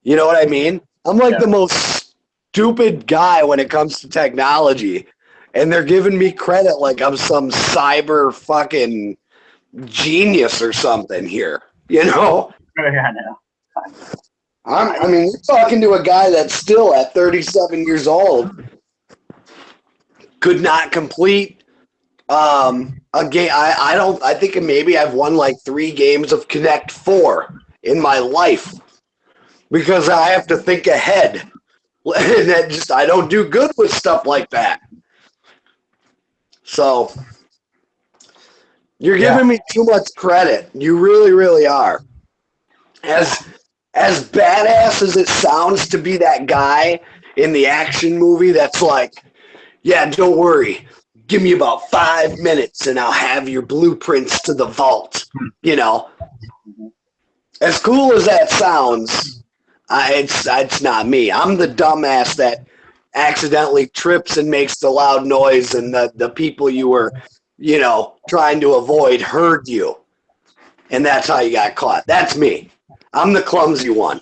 You know what I mean? I'm like the most stupid guy when it comes to technology. And they're giving me credit like I'm some cyber fucking genius or something here. Yeah, I know. I mean, you're talking to a guy that's still at 37 years old, could not complete a game. I think maybe I've won like 3 games of Connect 4 in my life because I have to think ahead. And that I don't do good with stuff like that. So you're giving me too much credit. You really, really are. As badass as it sounds to be that guy in the action movie that's like, yeah, don't worry. Give me about 5 minutes and I'll have your blueprints to the vault. As cool as that sounds, it's not me. I'm the dumbass that accidentally trips and makes the loud noise, and the people you were, trying to avoid heard you. And that's how you got caught. That's me. I'm the clumsy one.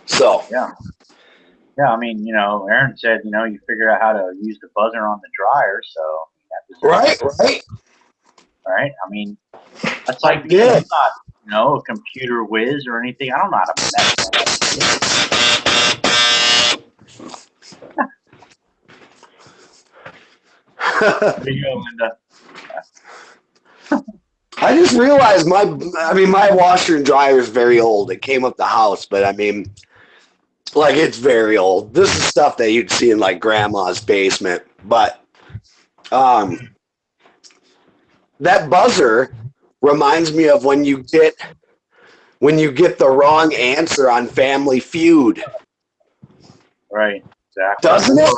So. Yeah. Yeah, I mean, Aaron said, you figure out how to use the buzzer on the dryer, so. Right. Right? I mean, that's like, I'm not, a computer whiz or anything. I don't know how to mess with that. There you go, Linda. I just realized my washer and dryer is very old. It came up the house, but I mean, like, it's very old. This is stuff that you'd see in like grandma's basement. But that buzzer reminds me of when you get the wrong answer on Family Feud. Right, exactly. Doesn't it?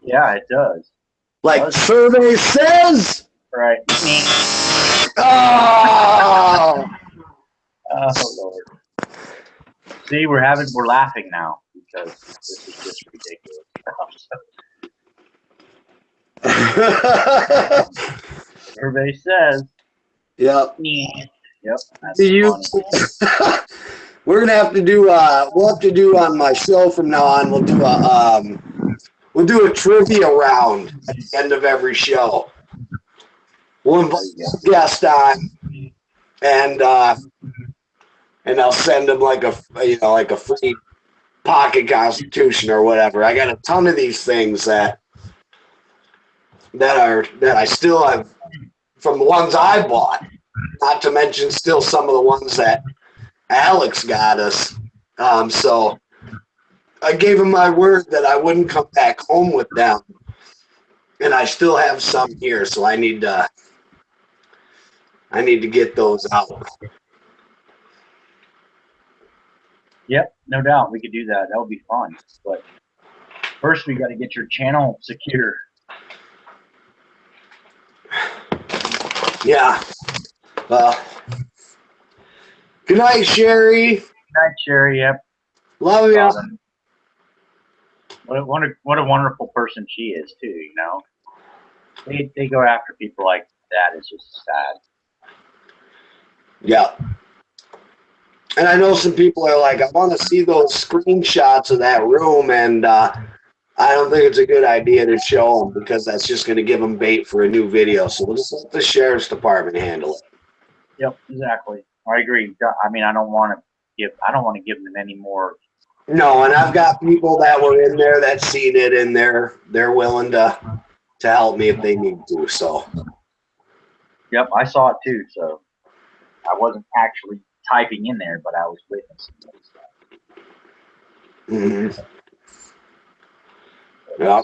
Yeah, it does. Like, survey says. Right. Oh. Oh, Lord. See, we're laughing now because this is just ridiculous. Survey says. Yep. Yep. That's We're gonna have to do. We'll have to do on my show from now on. We'll do a trivia round at the end of every show. We'll invite a guest on, and I'll send them like a free pocket constitution or whatever. I got a ton of these things that I still have from the ones I bought. Not to mention still some of the ones that Alex got us. So I gave him my word that I wouldn't come back home with them, and I still have some here. So I need to get those out. Yep, no doubt. We could do that. That would be fun. But first, we got to get your channel secure. Yeah. Good night, Sherry. Good night, Sherry. Yep. Love you. what a wonderful person she is too. You know, they go after people like that. It's just sad. Yeah. And I know some people are like, I want to see those screenshots of that room, and I don't think it's a good idea to show them because that's just going to give them bait for a new video. So we'll just let the sheriff's department handle it. Yep, exactly. I agree. I mean, I don't want to give them any more. No, and I've got people that were in there that seen it, and they're willing to help me if they need to. So. Yep, I saw it too. So I wasn't actually typing in there, but I was witnessing it. Mm-hmm. Yeah.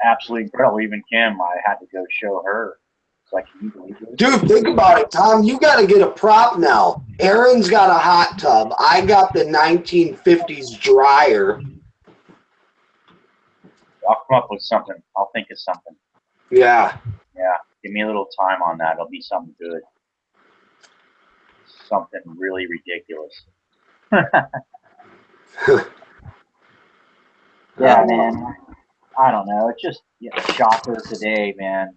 Absolutely incredible. Even Kim, I had to go show her. It's like, can you believe this? Dude, think about it, Tom. You got to get a prop now. Aaron's got a hot tub. I got the 1950s dryer. I'll come up with something. I'll think of something. Yeah. Yeah, give me a little time on that. It'll be something good. Something really ridiculous. Yeah, man. I don't know. It's just shocker today, man.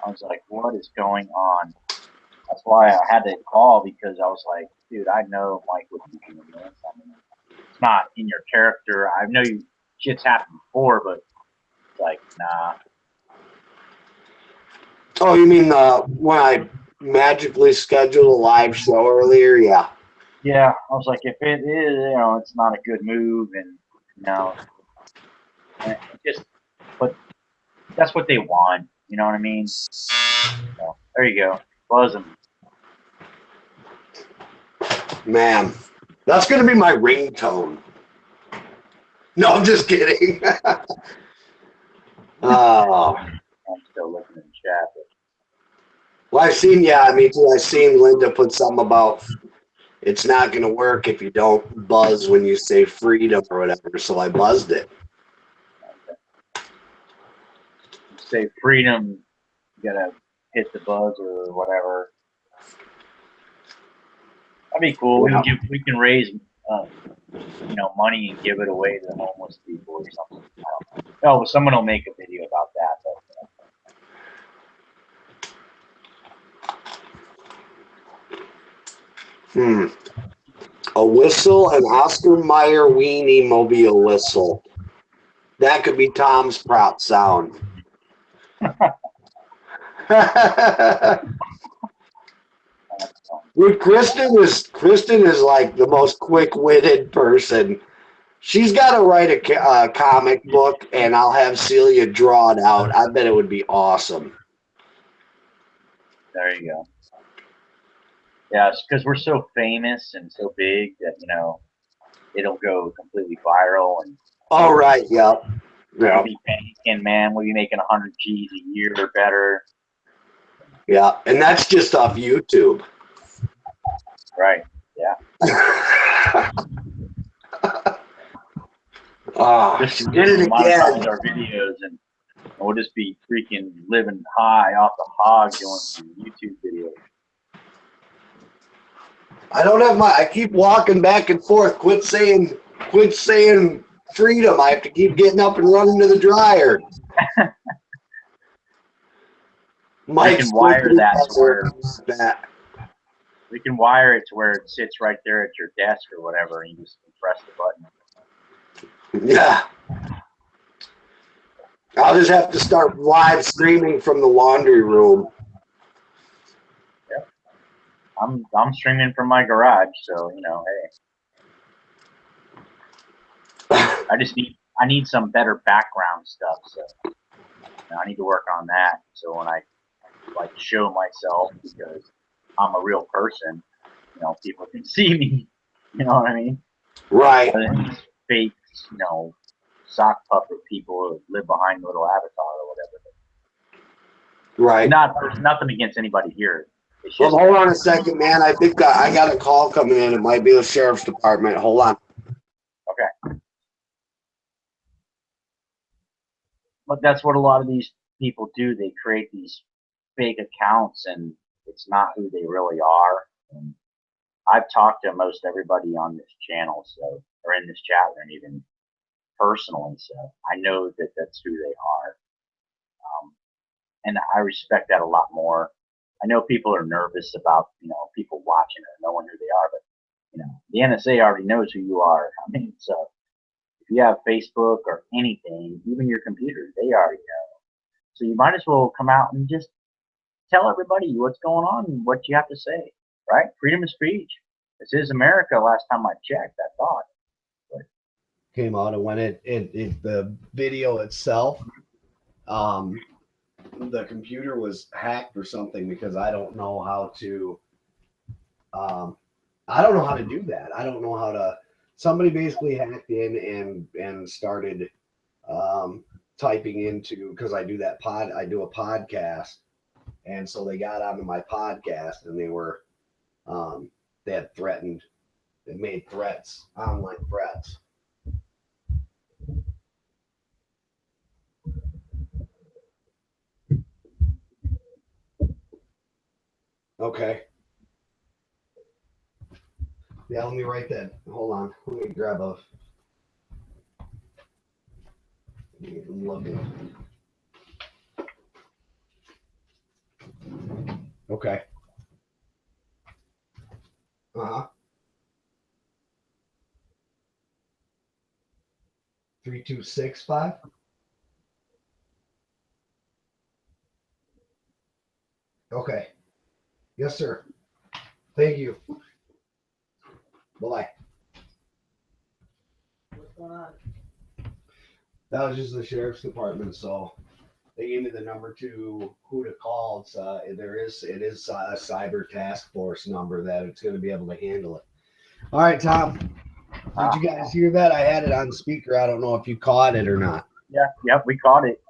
I was like, what is going on? That's why I had to call, because I was like, dude, I know Mike would be doing this. I mean, it's not in your character. I know shit's happened before, but it's like, nah. Oh, you mean when I magically scheduled a live show earlier? Yeah. Yeah, I was like, if it is, it's not a good move, and and but that's what they want. You know what I mean? So, there you go. Buzz them. Man, that's going to be my ringtone. No, I'm just kidding. Oh. I'm still looking in the chat. But Well, I've seen, yeah, me too. I've seen Linda put something about it's not going to work if you don't buzz when you say freedom or whatever. So I buzzed it. say freedom, you gotta hit the buzz or whatever. That'd be cool. Yeah. We can raise money and give it away to the homeless people or something. I don't know. Oh, someone will make a video about that. A whistle, an Oscar Mayer weenie mobile whistle. That could be Tom's prop sound. Dude, Kristen is like the most quick-witted person. She's got to write a comic book, and I'll have Celia draw it out. I bet it would be awesome. There you go. Yeah, it's because we're so famous and so big that it'll go completely viral, and all right, yeah. we'll be panicking, man. We'll be making 100 G's a year or better. Yeah, and that's just off YouTube. Right. Yeah. Just did it monetize again. our videos, and we'll just be freaking living high off the hog doing some YouTube videos. I don't have I keep walking back and forth. Quit saying freedom. I have to keep getting up and running to the dryer. We can wire that to where we can wire it to where it sits right there at your desk or whatever, and you just press the button. Yeah. I'll just have to start live streaming from the laundry room. Yep. I'm streaming from my garage, so hey. I need some better background stuff, so I need to work on that. So when I show myself, because I'm a real person, people can see me. You know what I mean? Right. These fake, sock puppet people who live behind the little avatar or whatever. Right. Nothing against anybody here. It's just, well, hold on a second, man. I think I got a call coming in. It might be the sheriff's department. Hold on. Okay. But that's what a lot of these people do. They create these fake accounts, and it's not who they really are. And I've talked to most everybody on this channel, or in this chat room even. personally, so I know that that's who they are. And I respect that a lot more. I know people are nervous about, people watching or knowing who they are, but, the NSA already knows who you are. I mean, so if you have Facebook or anything, even your computer, they already know. So you might as well come out and just tell everybody what's going on and what you have to say, right? Freedom of speech. This is America. Last time I checked, I thought. Came out, and when it the video itself, the computer was hacked or something, because I don't know how to do that. I don't know how to. Somebody basically hacked in and started typing into, because I do a podcast, and so they got onto my podcast, and they were they had threatened, they made threats, online threats. Okay. Yeah, let me write that. Hold on. Let me grab a. I'm looking. Okay. 3265. Okay. Yes, sir. Thank you. Bye. What's going on? That was just the sheriff's department, so they gave me the number to who to call. It's it is a cyber task force number that it's going to be able to handle it. All right, Tom. Did you guys hear that? I had it on speaker. I don't know if you caught it or not. Yeah, yep, we caught it.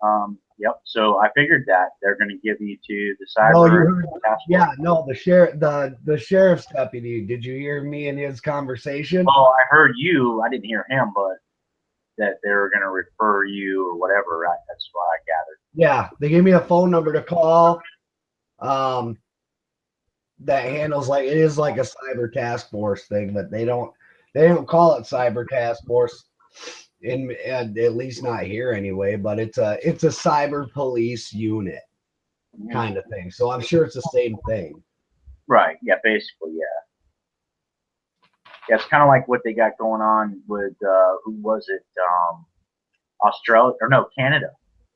Yep. So I figured that they're going to give you to the cyber. No, you heard, task force. yeah, no, the sheriff's deputy. Did you hear me and his conversation? Well, I heard you. I didn't hear him, but that they were going to refer you or whatever. Right? That's what I gathered. Yeah, they gave me a phone number to call. That handles it is like a cyber task force thing, but they don't call it cyber task force, and at least not here anyway. But it's a cyber police unit kind of thing. So I'm sure it's the same thing. Right. Yeah. Basically. Yeah. Yeah. It's kind of like what they got going on with who was it? Australia or no, Canada.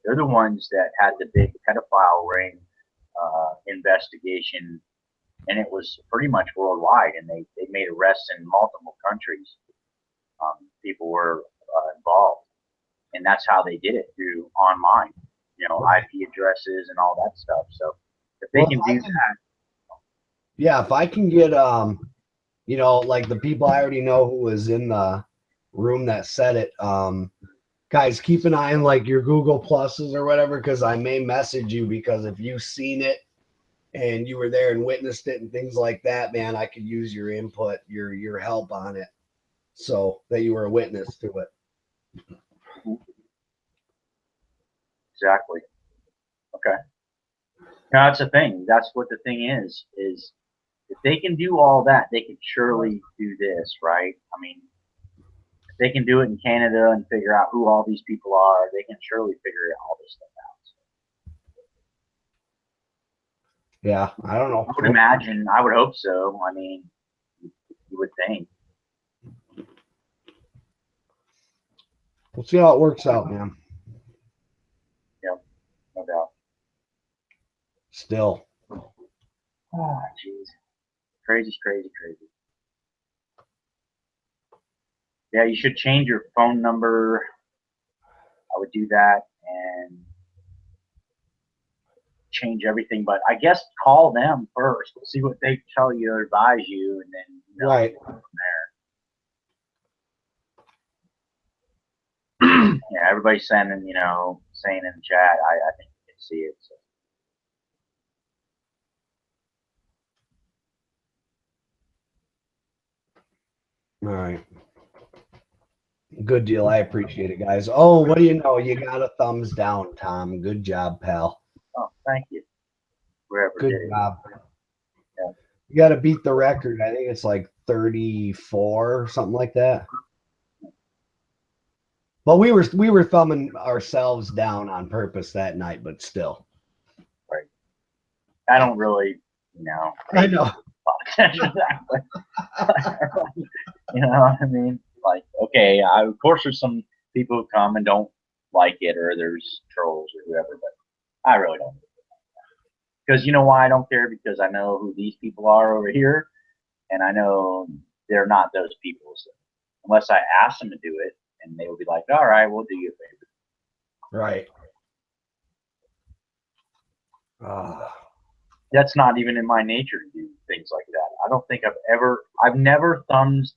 They're the ones that had the big pedophile ring investigation, and it was pretty much worldwide, and they made arrests in multiple countries. People were involved, and that's how they did it, through online, IP addresses and all that stuff. So if they can do that. Yeah, if I can get like the people I already know who was in the room that said it, guys, keep an eye on like your Google Pluses or whatever, because I may message you, because if you've seen it and you were there and witnessed it and things like that, man, I could use your input, your help on it, so that you were a witness to it. Exactly. Okay. Now that's the thing. That's what the thing is if they can do all that, they can surely do this, right? I mean, if they can do it in Canada and figure out who all these people are, they can surely figure all this stuff out. Yeah, I don't know. I would imagine. I would hope so. I mean, you would think. We'll see how it works out, man. Yep, no doubt. Still. Oh, jeez. Crazy. Yeah, you should change your phone number. I would do that and change everything, but I guess call them first. See what they tell you or advise you, and then Right. go from there. Yeah, everybody's sending, saying in the chat. I think you can see it. So. All right. Good deal. I appreciate it, guys. Oh, what do you know? You got a thumbs down, Tom. Good job, pal. Oh, thank you. Whoever Good did job. Yeah. You got to beat the record. I think it's like 34 or something like that. But we were thumbing ourselves down on purpose that night, but still. I don't really, you know, I know. attention to that, but you know what I mean? Like, okay, of course there's some people who come and don't like it, or there's trolls or whoever, but I really don't. Because you know why I don't care? Because I know who these people are over here, and I know they're not those people. So unless I ask them to do it, and they will be like, all right, we'll do you a favor. Right. That's not even in my nature to do things like that. I don't think I've never thumbed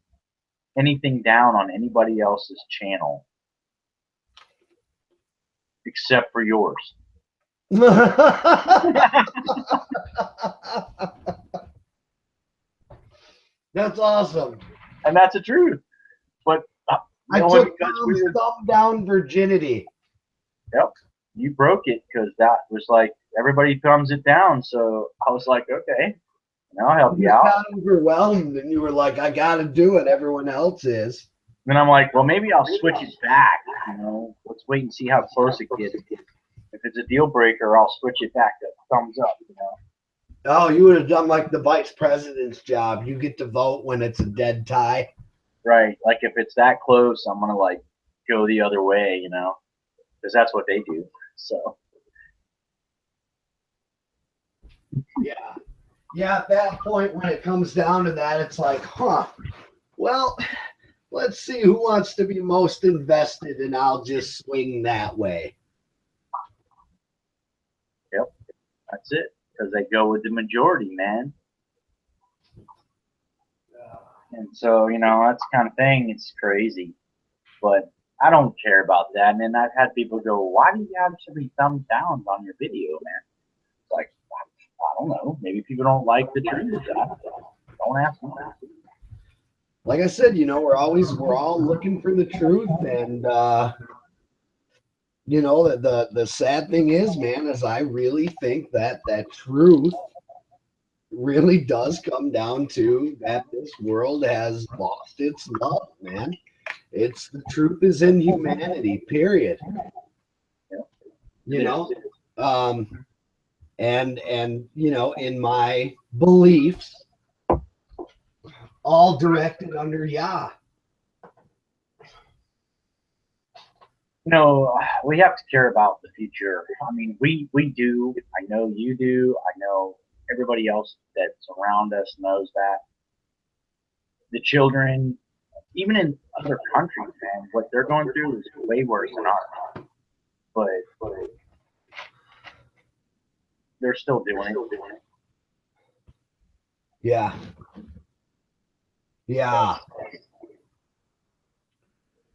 anything down on anybody else's channel except for yours. That's awesome. And that's the truth. But I only took because we were, thumb down virginity. yep, you broke it because that was like everybody thumbs it down. So I was like, okay, and I'll help you You out. got overwhelmed, and you were like, "I got to do it." Everyone else is. Then I'm like, well, maybe I'll switch it back. You know, let's wait and see how close it gets. If it's a deal breaker, I'll switch it back to thumbs up. You know. Oh, you would have done like the vice president's job. You get to vote when it's a dead tie. Right. Like if it's that close, I'm gonna like go the other way, you know, because that's what they do. So Yeah. Yeah, at that point, when it comes down to that, it's like, huh, well, let's see who wants to be most invested, and I'll just swing that way. that's it. Because they go with the majority, man. And so, you know, that's the kind of thing. It's crazy. But I don't care about that. And then I've had people go, why do you have so many thumbs downs on your video, man? It's like, I don't know. Maybe people don't like the truth. Don't ask them that. Like I said, you know, we're all looking for the truth, and you know, the sad thing is, man, is I really think that truth really does come down to that this world has lost its love, man. It's the truth is in humanity, period. You know, and you know, in my beliefs, all directed under Yah. You know, we have to care about the future. I mean, we do. I know you do. I know everybody else that's around us knows that. The children, even in other countries, man, what they're going through is way worse than ours. But they're still doing it. Yeah. Yeah.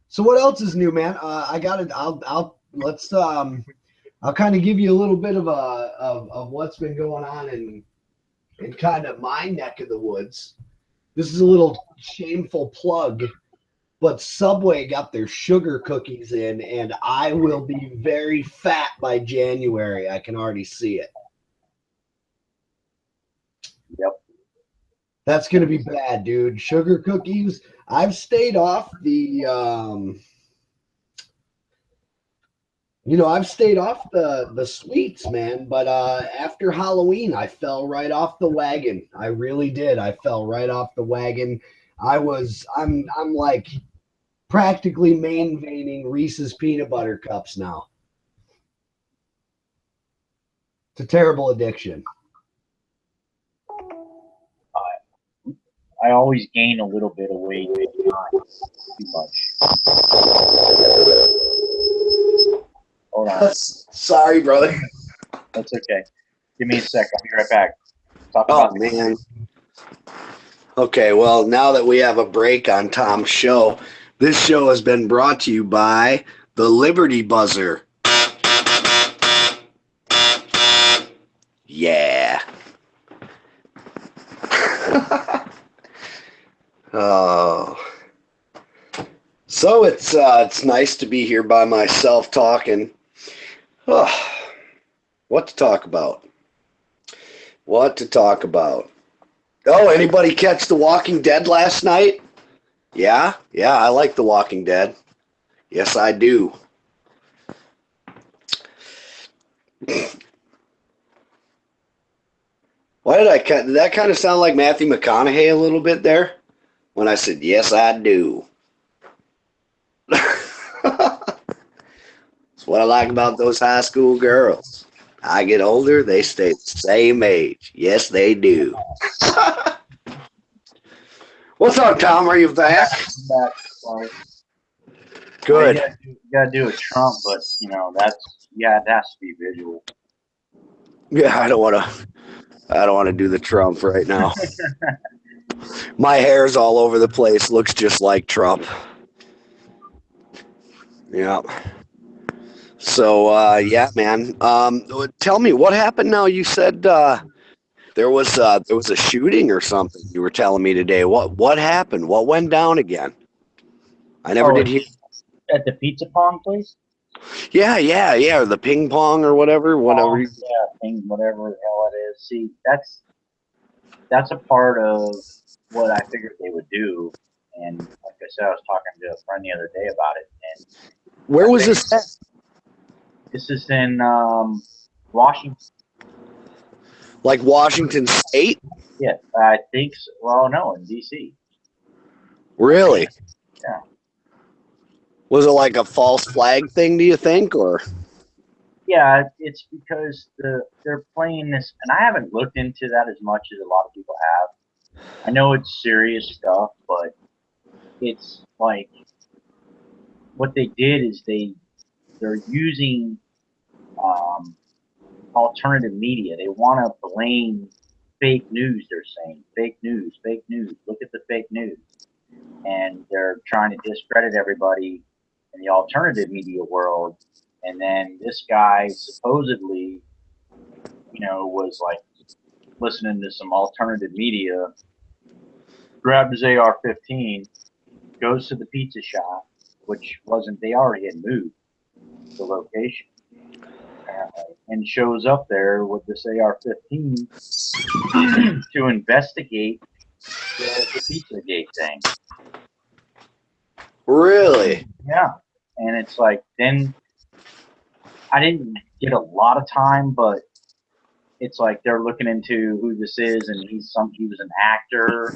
So what else is new, man? I'll kind of give you a little bit of what's been going on in kind of my neck of the woods. This is a little shameful plug, but Subway got their sugar cookies in, and I will be very fat by January. I can already see it. Yep. That's going to be bad, dude. Sugar cookies. I've stayed off the, I've stayed off the sweets, man. But after Halloween, I fell right off the wagon. I really did. I fell right off the wagon. I'm like practically main veining Reese's peanut butter cups now. It's a terrible addiction. I always gain a little bit of weight, not too much. Hold on. Sorry, brother. That's okay. Give me a sec. I'll be right back. Talk Oh, about man. Okay, well, now that we have a break on Tom's show, this show has been brought to you by the Liberty Buzzer. Yeah. Oh. So it's nice to be here by myself talking. Oh, what to talk about? What to talk about? Oh, anybody catch The Walking Dead last night? Yeah, I like The Walking Dead. Yes, I do. Why did that kind of sound like Matthew McConaughey a little bit there? When I said, yes, I do. That's what I like about those high school girls. I get older, they stay the same age. Yes, they do. What's up, Tom? Are you back? Back, sorry. Good. Well, you gotta do a Trump, but it has to be visual. Yeah, I don't want to do the Trump right now. My hair's all over the place. Looks just like Trump. Yeah. So yeah, man. Tell me what happened now. You said there was a shooting or something. You were telling me today. What happened? What went down again? I never did hear. At the pizza pong place. Yeah. Or the ping pong or whatever. Yeah, thing, whatever the hell it is. See, that's a part of what I figured they would do. And like I said, I was talking to a friend the other day about it. And Where was this at? this is in Washington. Like Washington State? Yeah, I think so. Well, no, in D.C. Really? Yeah. Was it like a false flag thing, do you think, or? Yeah, it's because they're playing this, and I haven't looked into that as much as a lot of people have. I know it's serious stuff, but it's like what they did is they're using alternative media. They want to blame fake news. They're saying fake news, fake news. Look at the fake news, and they're trying to discredit everybody in the alternative media world. And then this guy supposedly, was like listening to some alternative media, grabbed his AR-15, goes to the pizza shop, which wasn't, they already had moved the location, apparently, and shows up there with this AR-15 to investigate the Pizzagate thing. Really? Yeah. And it's like, then I didn't get a lot of time, but it's like they're looking into who this is, and he was an actor,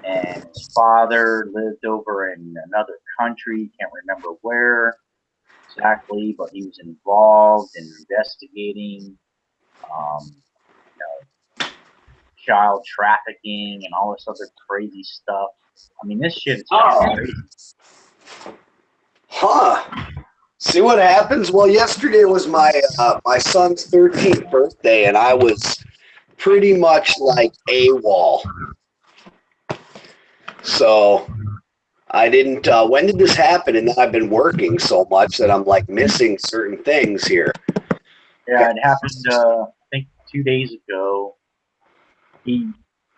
and his father lived over in another country, can't remember where exactly, but he was involved in investigating child trafficking and all this other crazy stuff. I mean, this shit is crazy. Huh. See what happens? Well, yesterday was my son's 13th birthday, and I was pretty much like AWOL. So I didn't. When did this happen? And then I've been working so much that I'm like missing certain things here. Yeah, it happened. I think 2 days ago. He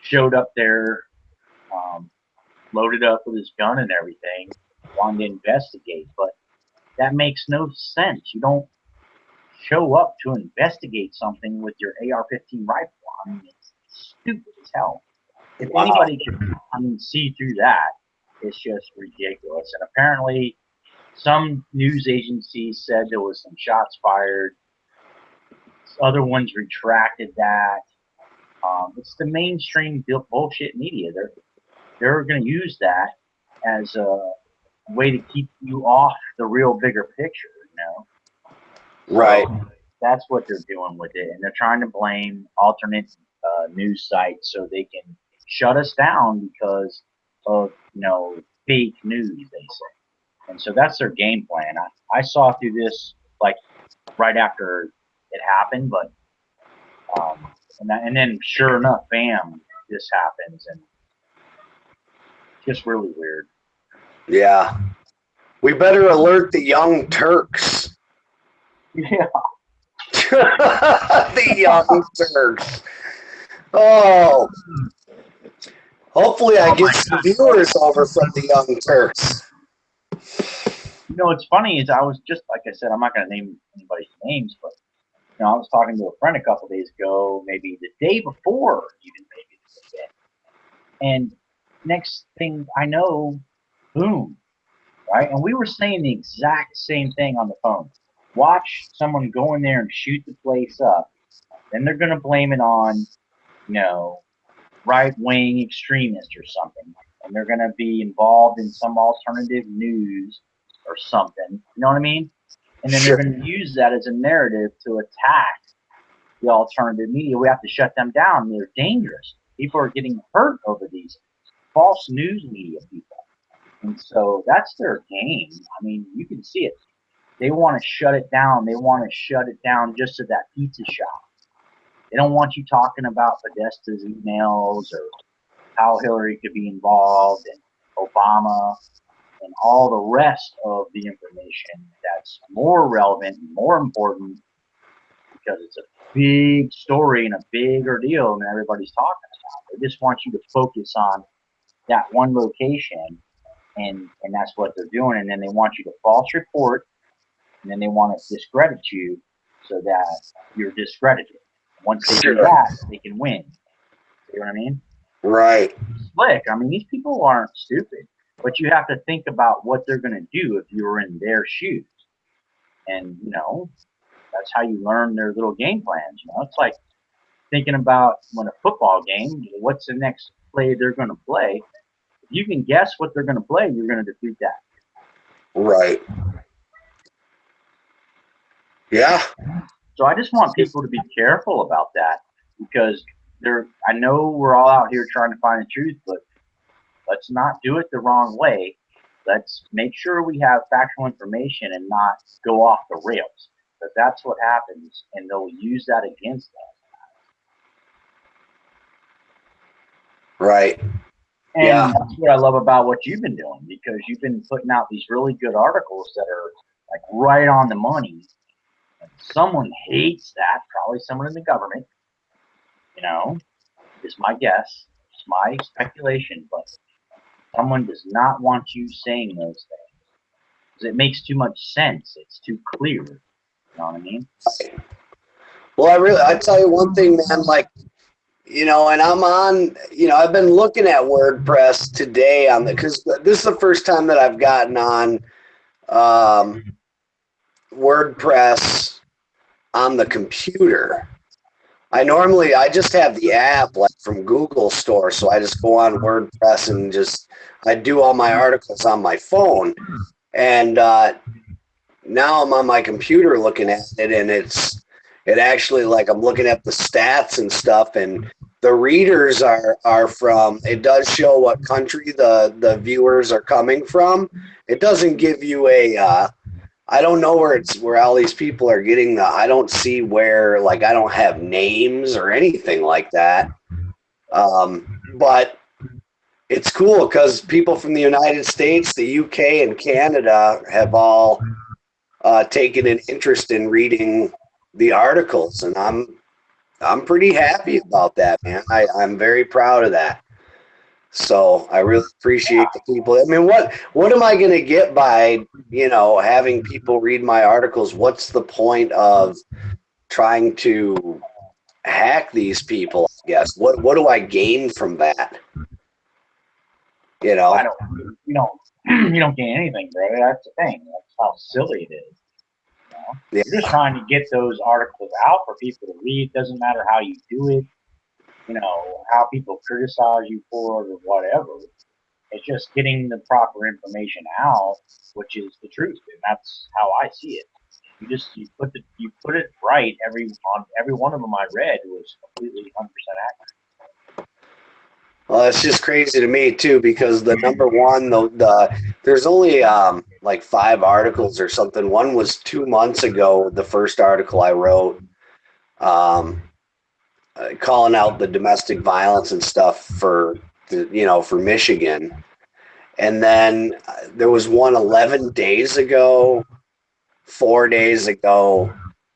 showed up there, loaded up with his gun and everything, wanted to investigate, but that makes no sense. You don't show up to investigate something with your AR-15 rifle. I mean, it's stupid as hell. If anybody can, see through that, it's just ridiculous. And apparently, some news agencies said there was some shots fired. Other ones retracted that. It's the mainstream bullshit media. They're going to use that as a way to keep you off the real bigger picture, Right. So that's what they're doing with it, and they're trying to blame alternate news sites so they can shut us down because of fake news, they say. And so that's their game plan. I saw through this like right after it happened, but and then sure enough, bam, this happens, and just really weird. Yeah. We better alert the Young Turks. Yeah. The Young Turks. Oh. Hopefully I get some viewers over from the Young Turks. What's funny is I was just, like I said, I'm not going to name anybody's names, but I was talking to a friend a couple days ago, maybe the day before, even maybe the day. And next thing I know, boom, right? And we were saying the exact same thing on the phone. Watch someone go in there and shoot the place up. Then they're going to blame it on, you know, right-wing extremists or something. And they're going to be involved in some alternative news or something. You know what I mean? And then Sure. they're going to use that as a narrative to attack the alternative media. We have to shut them down. They're dangerous. People are getting hurt over these false news media people. And so that's their game. I mean, you can see it. They want to shut it down. They want to shut it down just to that pizza shop. They don't want you talking about Podesta's emails or how Hillary could be involved and Obama and all the rest of the information that's more relevant and more important because it's a big story and a bigger deal than everybody's talking about. They just want you to focus on that one location, and that's what they're doing. And then they want you to false report, and then they want to discredit you so that you're discredited. Once they do that, they can win. You know what I mean? Right. Slick. I mean, these people aren't stupid, but you have to think about what they're going to do if you were in their shoes. And, you know, that's how you learn their little game plans. You know, it's like thinking about when a football game, what's the next play they're going to play. If you can guess what they're going to play, you're going to defeat that. Right. Yeah. So I just want people to be careful about that because I know we're all out here trying to find the truth, but let's not do it the wrong way. Let's make sure we have factual information and not go off the rails. Because that's what happens, and they'll use that against us. Right. And Yeah. that's what I love about what you've been doing, because you've been putting out these really good articles that are like right on the money. And someone hates that, probably someone in the government, you know, is my guess, it's my speculation, but someone does not want you saying those things. Because it makes too much sense. It's too clear. You know what I mean? Well, I tell you one thing, man, like, you know, and I'm on, you know, I've been looking at WordPress today because this is the first time that I've gotten on WordPress on the computer. I just have the app like from Google Store, so I just go on WordPress and I do all my articles on my phone. And now I'm on my computer looking at it, and it actually, like, I'm looking at the stats and stuff, and the readers are from, it does show what country the viewers are coming from. It doesn't give you I don't know where all these people are getting I don't see where, like, I don't have names or anything like that. But it's cool because people from the United States, the UK, and Canada have all taken an interest in reading the articles, and I'm pretty happy about that, man. I'm very proud of that. So I really appreciate the people. I mean, what am I going to get by, you know, having people read my articles? What's the point of trying to hack these people, I guess? What do I gain from that? You know? You don't gain anything, bro. That's the thing. That's how silly it is. You know? Yeah. You're just trying to get those articles out for people to read. Doesn't matter how you do it. You know, how people criticize you for it or whatever. It's just getting the proper information out, which is the truth, and that's how I see it. You put it right. Every one of them I read was completely 100% accurate. Well, it's just crazy to me too, because the number one, there's only like 5 articles or something. One was 2 months ago, the first article I wrote, calling out the domestic violence and stuff for Michigan. And then there was one 11 days ago, 4 days ago,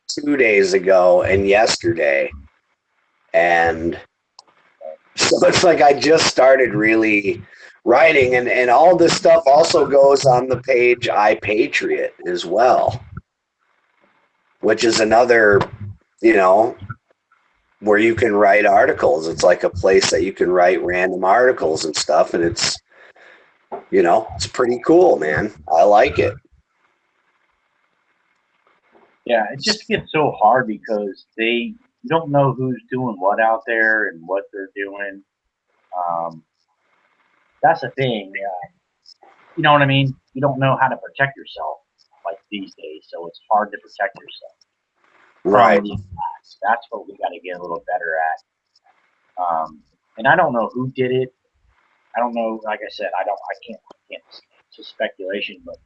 2 days ago, and yesterday. And so it's like I just started really writing, and all this stuff also goes on the page iPatriot as well, which is another, where you can write articles. It's like a place that you can write random articles and stuff, and You know, it's pretty cool, man. I like it. Yeah, it just gets so hard because you don't know who's doing what out there and what they're doing. Um, that's the thing. You know what I mean? You don't know how to protect yourself like these days, so it's hard to protect yourself Right. from these attacks. That's what we got to get a little better at. And I don't know who did it. I don't know. Like I said, I can't. It's just speculation, but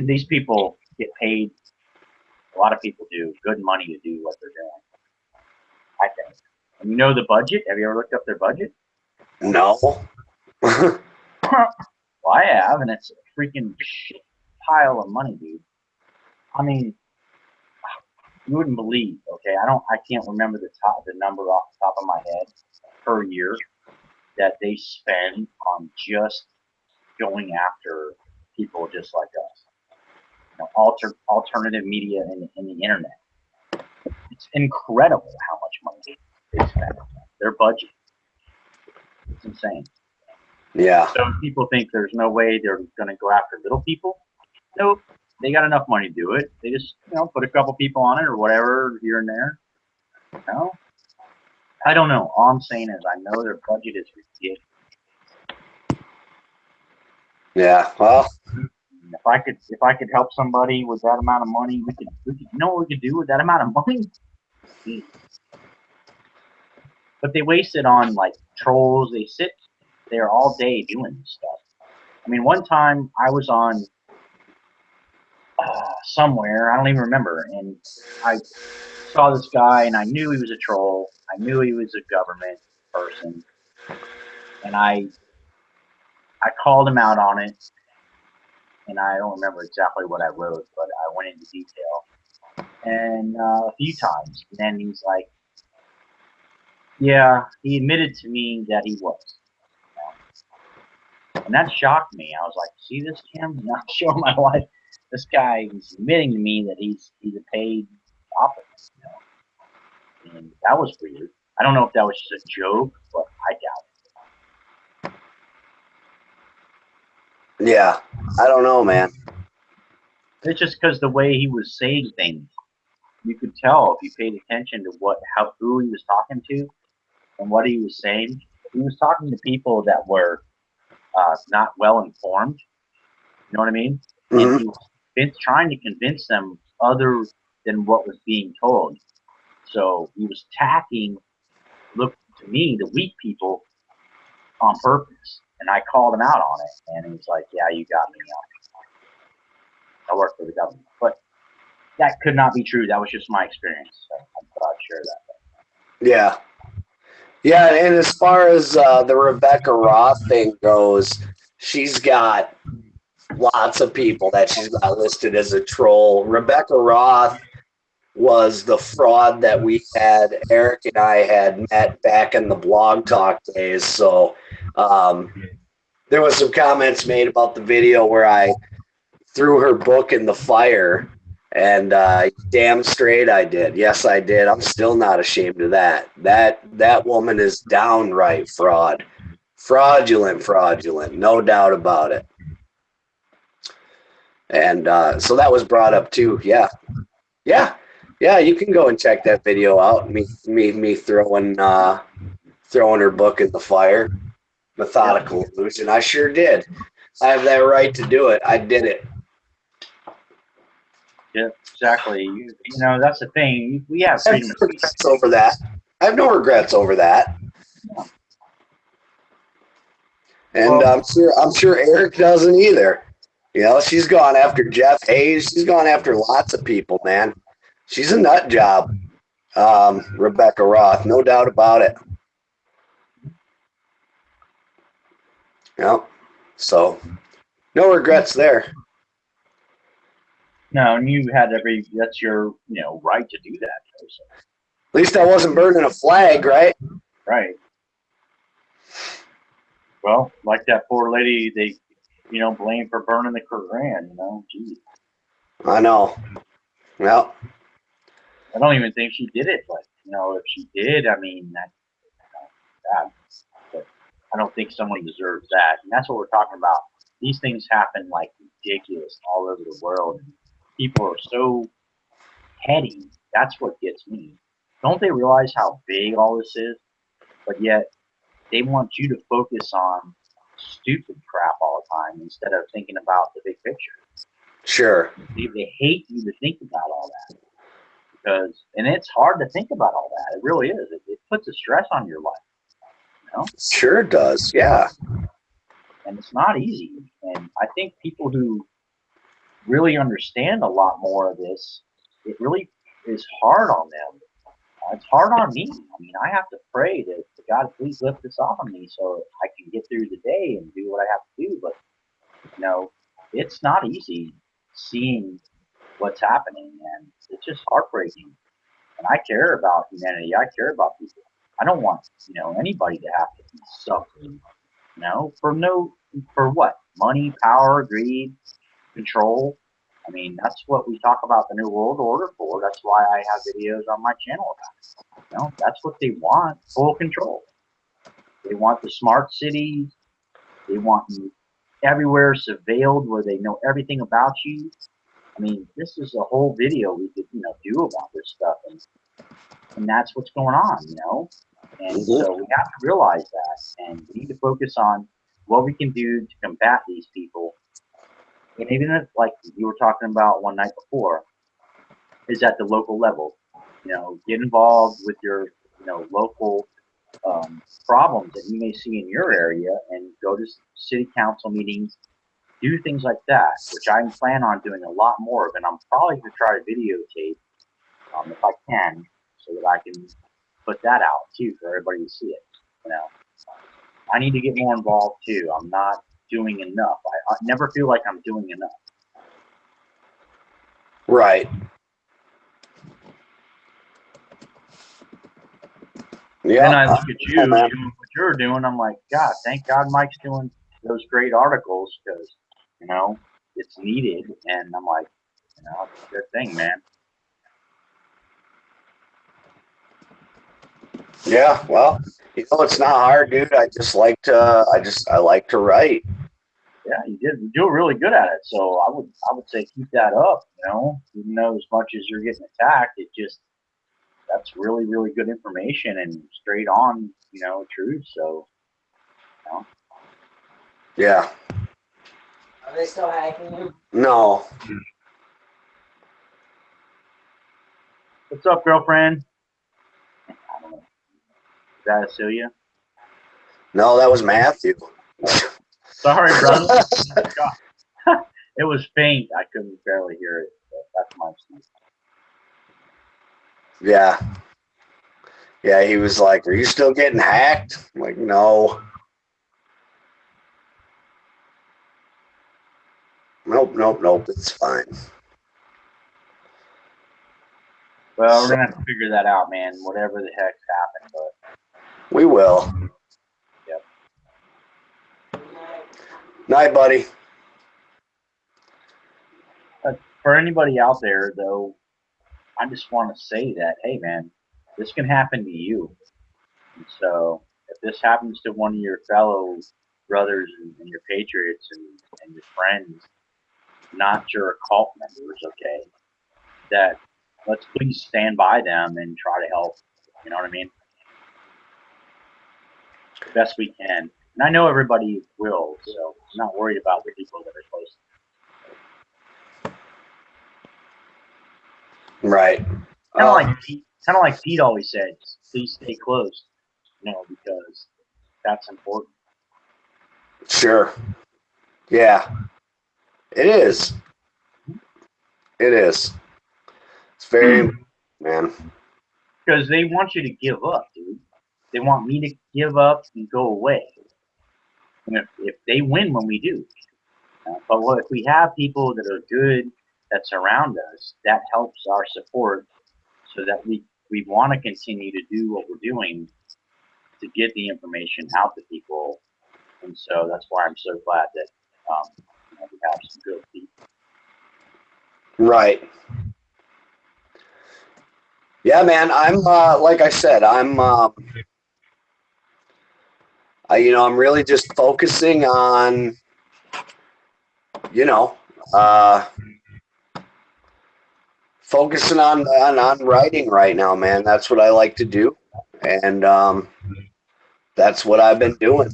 these people get paid. A lot of people do good money to do what they're doing. I think. And you know the budget? Have you ever looked up their budget? No. Well, I have, and it's a freaking shit pile of money, dude. I mean, you wouldn't believe. Okay, I can't remember the number off the top of my head per year that they spend on just going after people just like us. You know, alternative media and the internet. It's incredible how much money they spend. Their budget. It's insane. Yeah. So people think there's no way they're going to go after little people. Nope. They got enough money to do it. They just, put a couple people on it or whatever here and there. You know? I don't know. All I'm saying is I know their budget is ridiculous. Yeah. Well. If I could help somebody with that amount of money, we could you know what we could do with that amount of money? But they waste it on like trolls. They sit there all day doing this stuff. I mean, one time I was on somewhere, I don't even remember, and I saw this guy and I knew he was a troll. I knew he was a government person, and I called him out on it, and I don't remember exactly what I wrote, but I went into detail and a few times. And then he's like, yeah, he admitted to me that he was. And that shocked me. I was like, see this, Tim? Not showing my life. This guy is admitting to me that he's a paid operative, And that was weird. I don't know if that was just a joke, but I doubt it. Yeah. I don't know, man. It's just because the way he was saying things, you could tell if you paid attention to who he was talking to and what he was saying. He was talking to people that were not well informed. You know what I mean? Mm-hmm. And he was trying to convince them other than what was being told. So he was attacking, look to me, the weak people on purpose. And I called him out on it. And he was like, yeah, you got me. I work for the government. But that could not be true. That was just my experience. So I thought I'd share that. Yeah. Yeah, and as far as the Rebecca Roth thing goes, she's got lots of people that she's got listed as a troll. Rebecca Roth was the fraud that Eric and I had met back in the Blog Talk days. So there was some comments made about the video where I threw her book in the fire. And damn straight I did. Yes, I did. I'm still not ashamed of that. That woman is downright fraudulent, no doubt about it. And so that was brought up too. Yeah. You can go and check that video out. Me throwing her book in the fire. Methodical illusion. I sure did. I have that right to do it. I did it. Yeah, exactly. You know, that's the thing. We have freedom of speech over that. I have no regrets over that. And I'm sure Eric doesn't either. You know, she's gone after Jeff Hayes. She's gone after lots of people, man. She's a nut job, Rebecca Roth, no doubt about it. Yep. So, no regrets there. No, and you had that's your, right to do that. So. At least I wasn't burning a flag, right? Right. Well, like that poor lady, they, blamed for burning the Koran, geez. I know. Well. I don't even think she did it, but, if she did, I mean, but I don't think someone deserves that. And that's what we're talking about. These things happen like ridiculous all over the world. People are so heady. That's what gets me. Don't they realize how big all this is? But yet they want you to focus on stupid crap all the time instead of thinking about the big picture. Sure. They hate you to think about all that because, and it's hard to think about all that. It really is. It puts a stress on your life. You know? Sure does. Yeah. And it's not easy. And I think people who really understand a lot more of this, it really is hard on them. It's hard on me. I mean, I have to pray that God, please lift this off of me so I can get through the day and do what I have to do. But, you know, it's not easy seeing what's happening, and it's just heartbreaking. And I care about humanity. I care about people. I don't want, anybody to have to be suffering, for what? Money, power, greed, control. I mean, that's what we talk about the New World Order for. That's why I have videos on my channel about it. That's what they want, full control. They want the smart cities. They want you everywhere surveilled where they know everything about you. I mean, this is a whole video we could, do about this stuff. And that's what's going on, And so we have to realize that. And we need to focus on what we can do to combat these people. And even if, like you were talking about one night before, is at the local level. Get involved with your, local problems that you may see in your area and go to city council meetings, do things like that, which I plan on doing a lot more of. And I'm probably going to try to videotape if I can, so that I can put that out too for everybody to see it. I need to get more involved too. I'm not doing enough. I never feel like I'm doing enough. Right. Yeah. Then I look at you doing what you're doing. I'm like, God, thank God Mike's doing those great articles because, it's needed. And I'm like, it's a good thing, man. Yeah. Well, it's not hard, dude. I like to write. Yeah, you do really good at it. So I would say keep that up, even though as much as you're getting attacked, that's really, really good information and straight on, truth. So, Yeah. Are they still hacking you? No. What's up, girlfriend? I don't know. Is that Celia? No, that was Matthew. Sorry, brother. It was faint. I couldn't barely hear it. But that's my excuse. Yeah. Yeah, he was like, "Are you still getting hacked?" I'm like, no. Nope. It's fine. Well, we're gonna have to figure that out, man. Whatever the heck's happened, but We will. Yep. Night, buddy. For anybody out there, though, I just want to say that, hey, man, this can happen to you. And so, if this happens to one of your fellow brothers and your patriots and your friends, not your occult members, okay, that let's please stand by them and try to help. You know what I mean? The best we can. And I know everybody will, so I'm not worried about the people that are close. Right. Kind of like Pete always said, please stay close, because that's important. Sure. Yeah. It is. It is. It's very, man. Because they want you to give up, dude. They want me to give up and go away. And if they win when we do. But if we have people that are good, that surround us, that helps our support so that we want to continue to do what we're doing to get the information out to people. And so that's why I'm so glad that we have some good people. Right. Yeah, man. I'm like I said, I'm I'm really just focusing on, focusing on writing right now, man. That's what I like to do. And that's what I've been doing.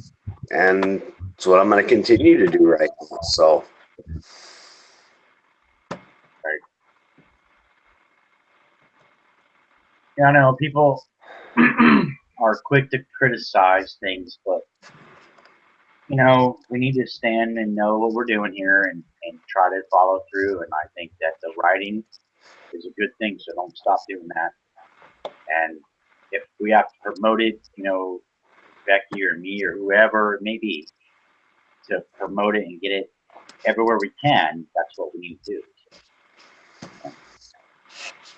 And it's what I'm going to continue to do right now. So, Yeah, I know people are quick to criticize things, but we need to stand and know what we're doing here and try to follow through. And I think that the writing is a good thing, so don't stop doing that. And if we have to promote it, Becky or me or whoever it may be, to promote it and get it everywhere we can, that's what we need to do.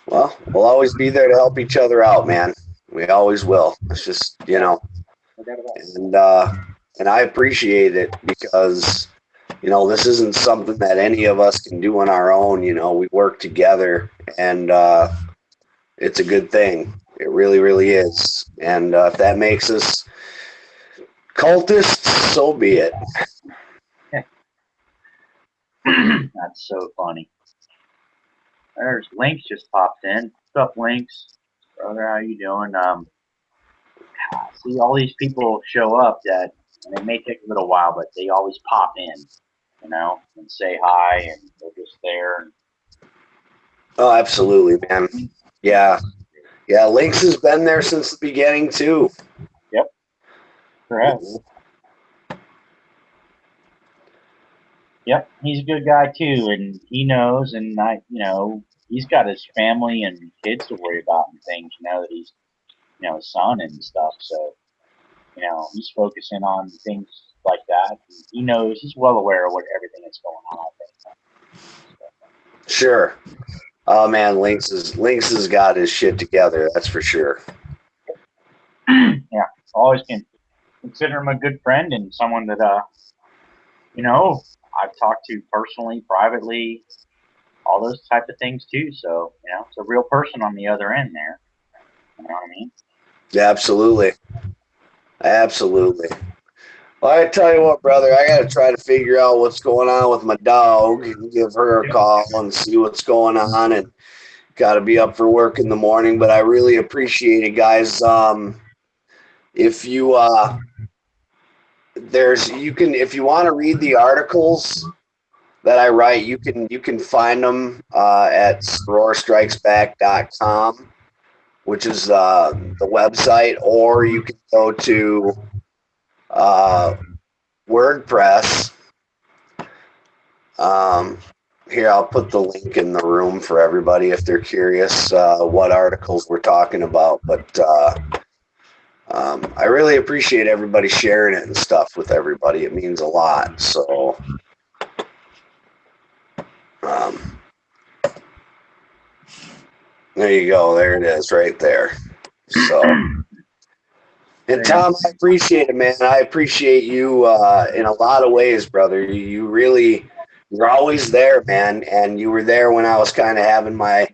well, we'll always be there to help each other out, man. We always will. It's just, and I appreciate it because, this isn't something that any of us can do on our own. We work together, and it's a good thing. It really, really is. And if that makes us cultists, so be it. That's so funny. There's Links just popped in. What's up, Links? Brother, how you doing? See, all these people show up and it may take a little while, but they always pop in, and say hi, and they're just there. Oh, absolutely, man. Yeah. Yeah, Lynx has been there since the beginning, too. Yep. Correct. Yep, he's a good guy, too, and he knows, and he's got his family and kids to worry about and things, that he's, his son and stuff, so, he's focusing on things like that. He knows, he's well aware of everything that's going on, I think. Sure. Oh man, Lynx has got his shit together. That's for sure. Yeah, always can consider him a good friend and someone that I've talked to personally, privately, all those type of things too. So it's a real person on the other end there. You know what I mean? Yeah, absolutely, absolutely. Well, I tell you what, brother, I got to try to figure out what's going on with my dog and give her a call and see what's going on, and got to be up for work in the morning. But I really appreciate it, guys. If you if you want to read the articles that I write, you can find them at sororstrikesback.com, which is the website, or you can go to WordPress. Here, I'll put the link in the room for everybody if they're curious what articles we're talking about. But I really appreciate everybody sharing it and stuff with everybody. It means a lot. So there you go. There it is right there. So, and Tom, I appreciate it, man. I appreciate you in a lot of ways, brother. You're always there, man. And you were there when I was kind of having my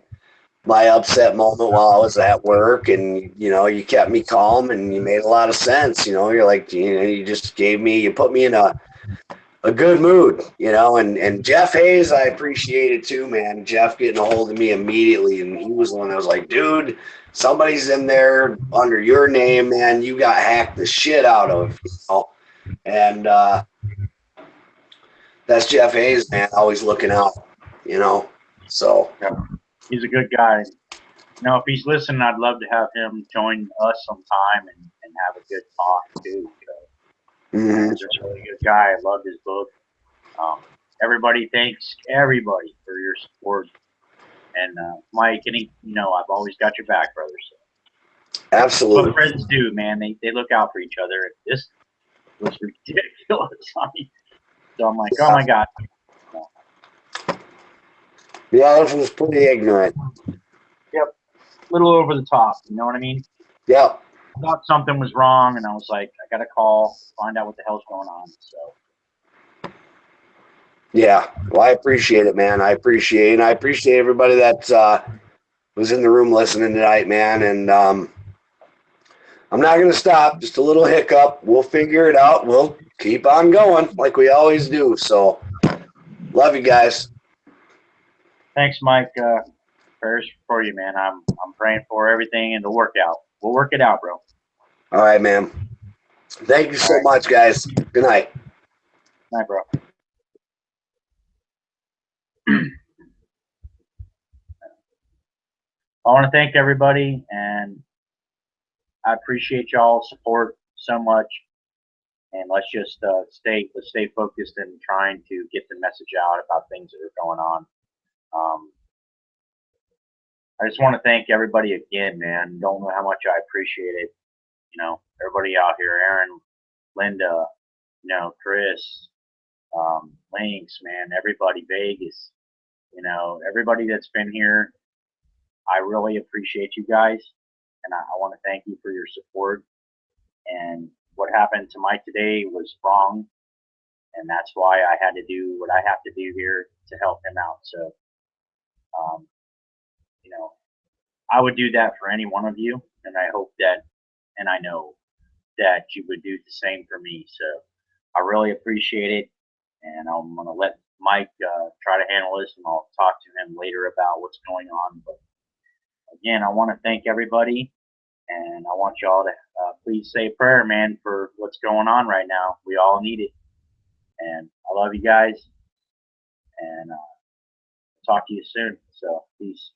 upset moment while I was at work, and you kept me calm, and you made a lot of sense. You're like, you just you put me in a good mood, and Jeff Hayes, I appreciate it too, man. Jeff getting a hold of me immediately, and he was the one that was like, dude, somebody's in there under your name, man. You got hacked the shit out of, and that's Jeff Hayes, man, always looking out, so. Yeah. He's a good guy. If he's listening, I'd love to have him join us sometime and have a good talk too. He's a really good guy. I love his book. Everybody, thanks everybody for your support. And Mike, I've always got your back, brother. So. Absolutely. Both friends do, man. They look out for each other. This was ridiculous. So I'm like, oh my God. Yeah, this was pretty ignorant. Yep. A little over the top, you know what I mean? Yep. I thought something was wrong, and I was like, I got to call, find out what the hell's going on. So. Yeah. Well, I appreciate it, man. I appreciate everybody that was in the room listening tonight, man. And I'm not going to stop. Just a little hiccup. We'll figure it out. We'll keep on going like we always do. So, love you guys. Thanks, Mike. Prayers for you, man. I'm praying for everything and the workout. We'll work it out, bro. All right, man. Thank you so much, guys. Good night. Night, bro. I want to thank everybody, and I appreciate y'all's support so much. And let's just stay focused and trying to get the message out about things that are going on. I just want to thank everybody again, man. Don't know how much I appreciate it. You know, everybody out here, Aaron, Linda, you know, Chris, Links, man, everybody, Vegas, you know, everybody that's been here. I really appreciate you guys, and I want to thank you for your support. And what happened to Mike today was wrong, and that's why I had to do what I have to do here to help him out. So, you know, I would do that for any one of you, and I hope that, and I know that you would do the same for me. So I really appreciate it, and I'm going to let Mike try to handle this, and I'll talk to him later about what's going on. But again, I want to thank everybody, and I want y'all to please say a prayer, man, for what's going on right now. We all need it, and I love you guys, and talk to you soon. So peace.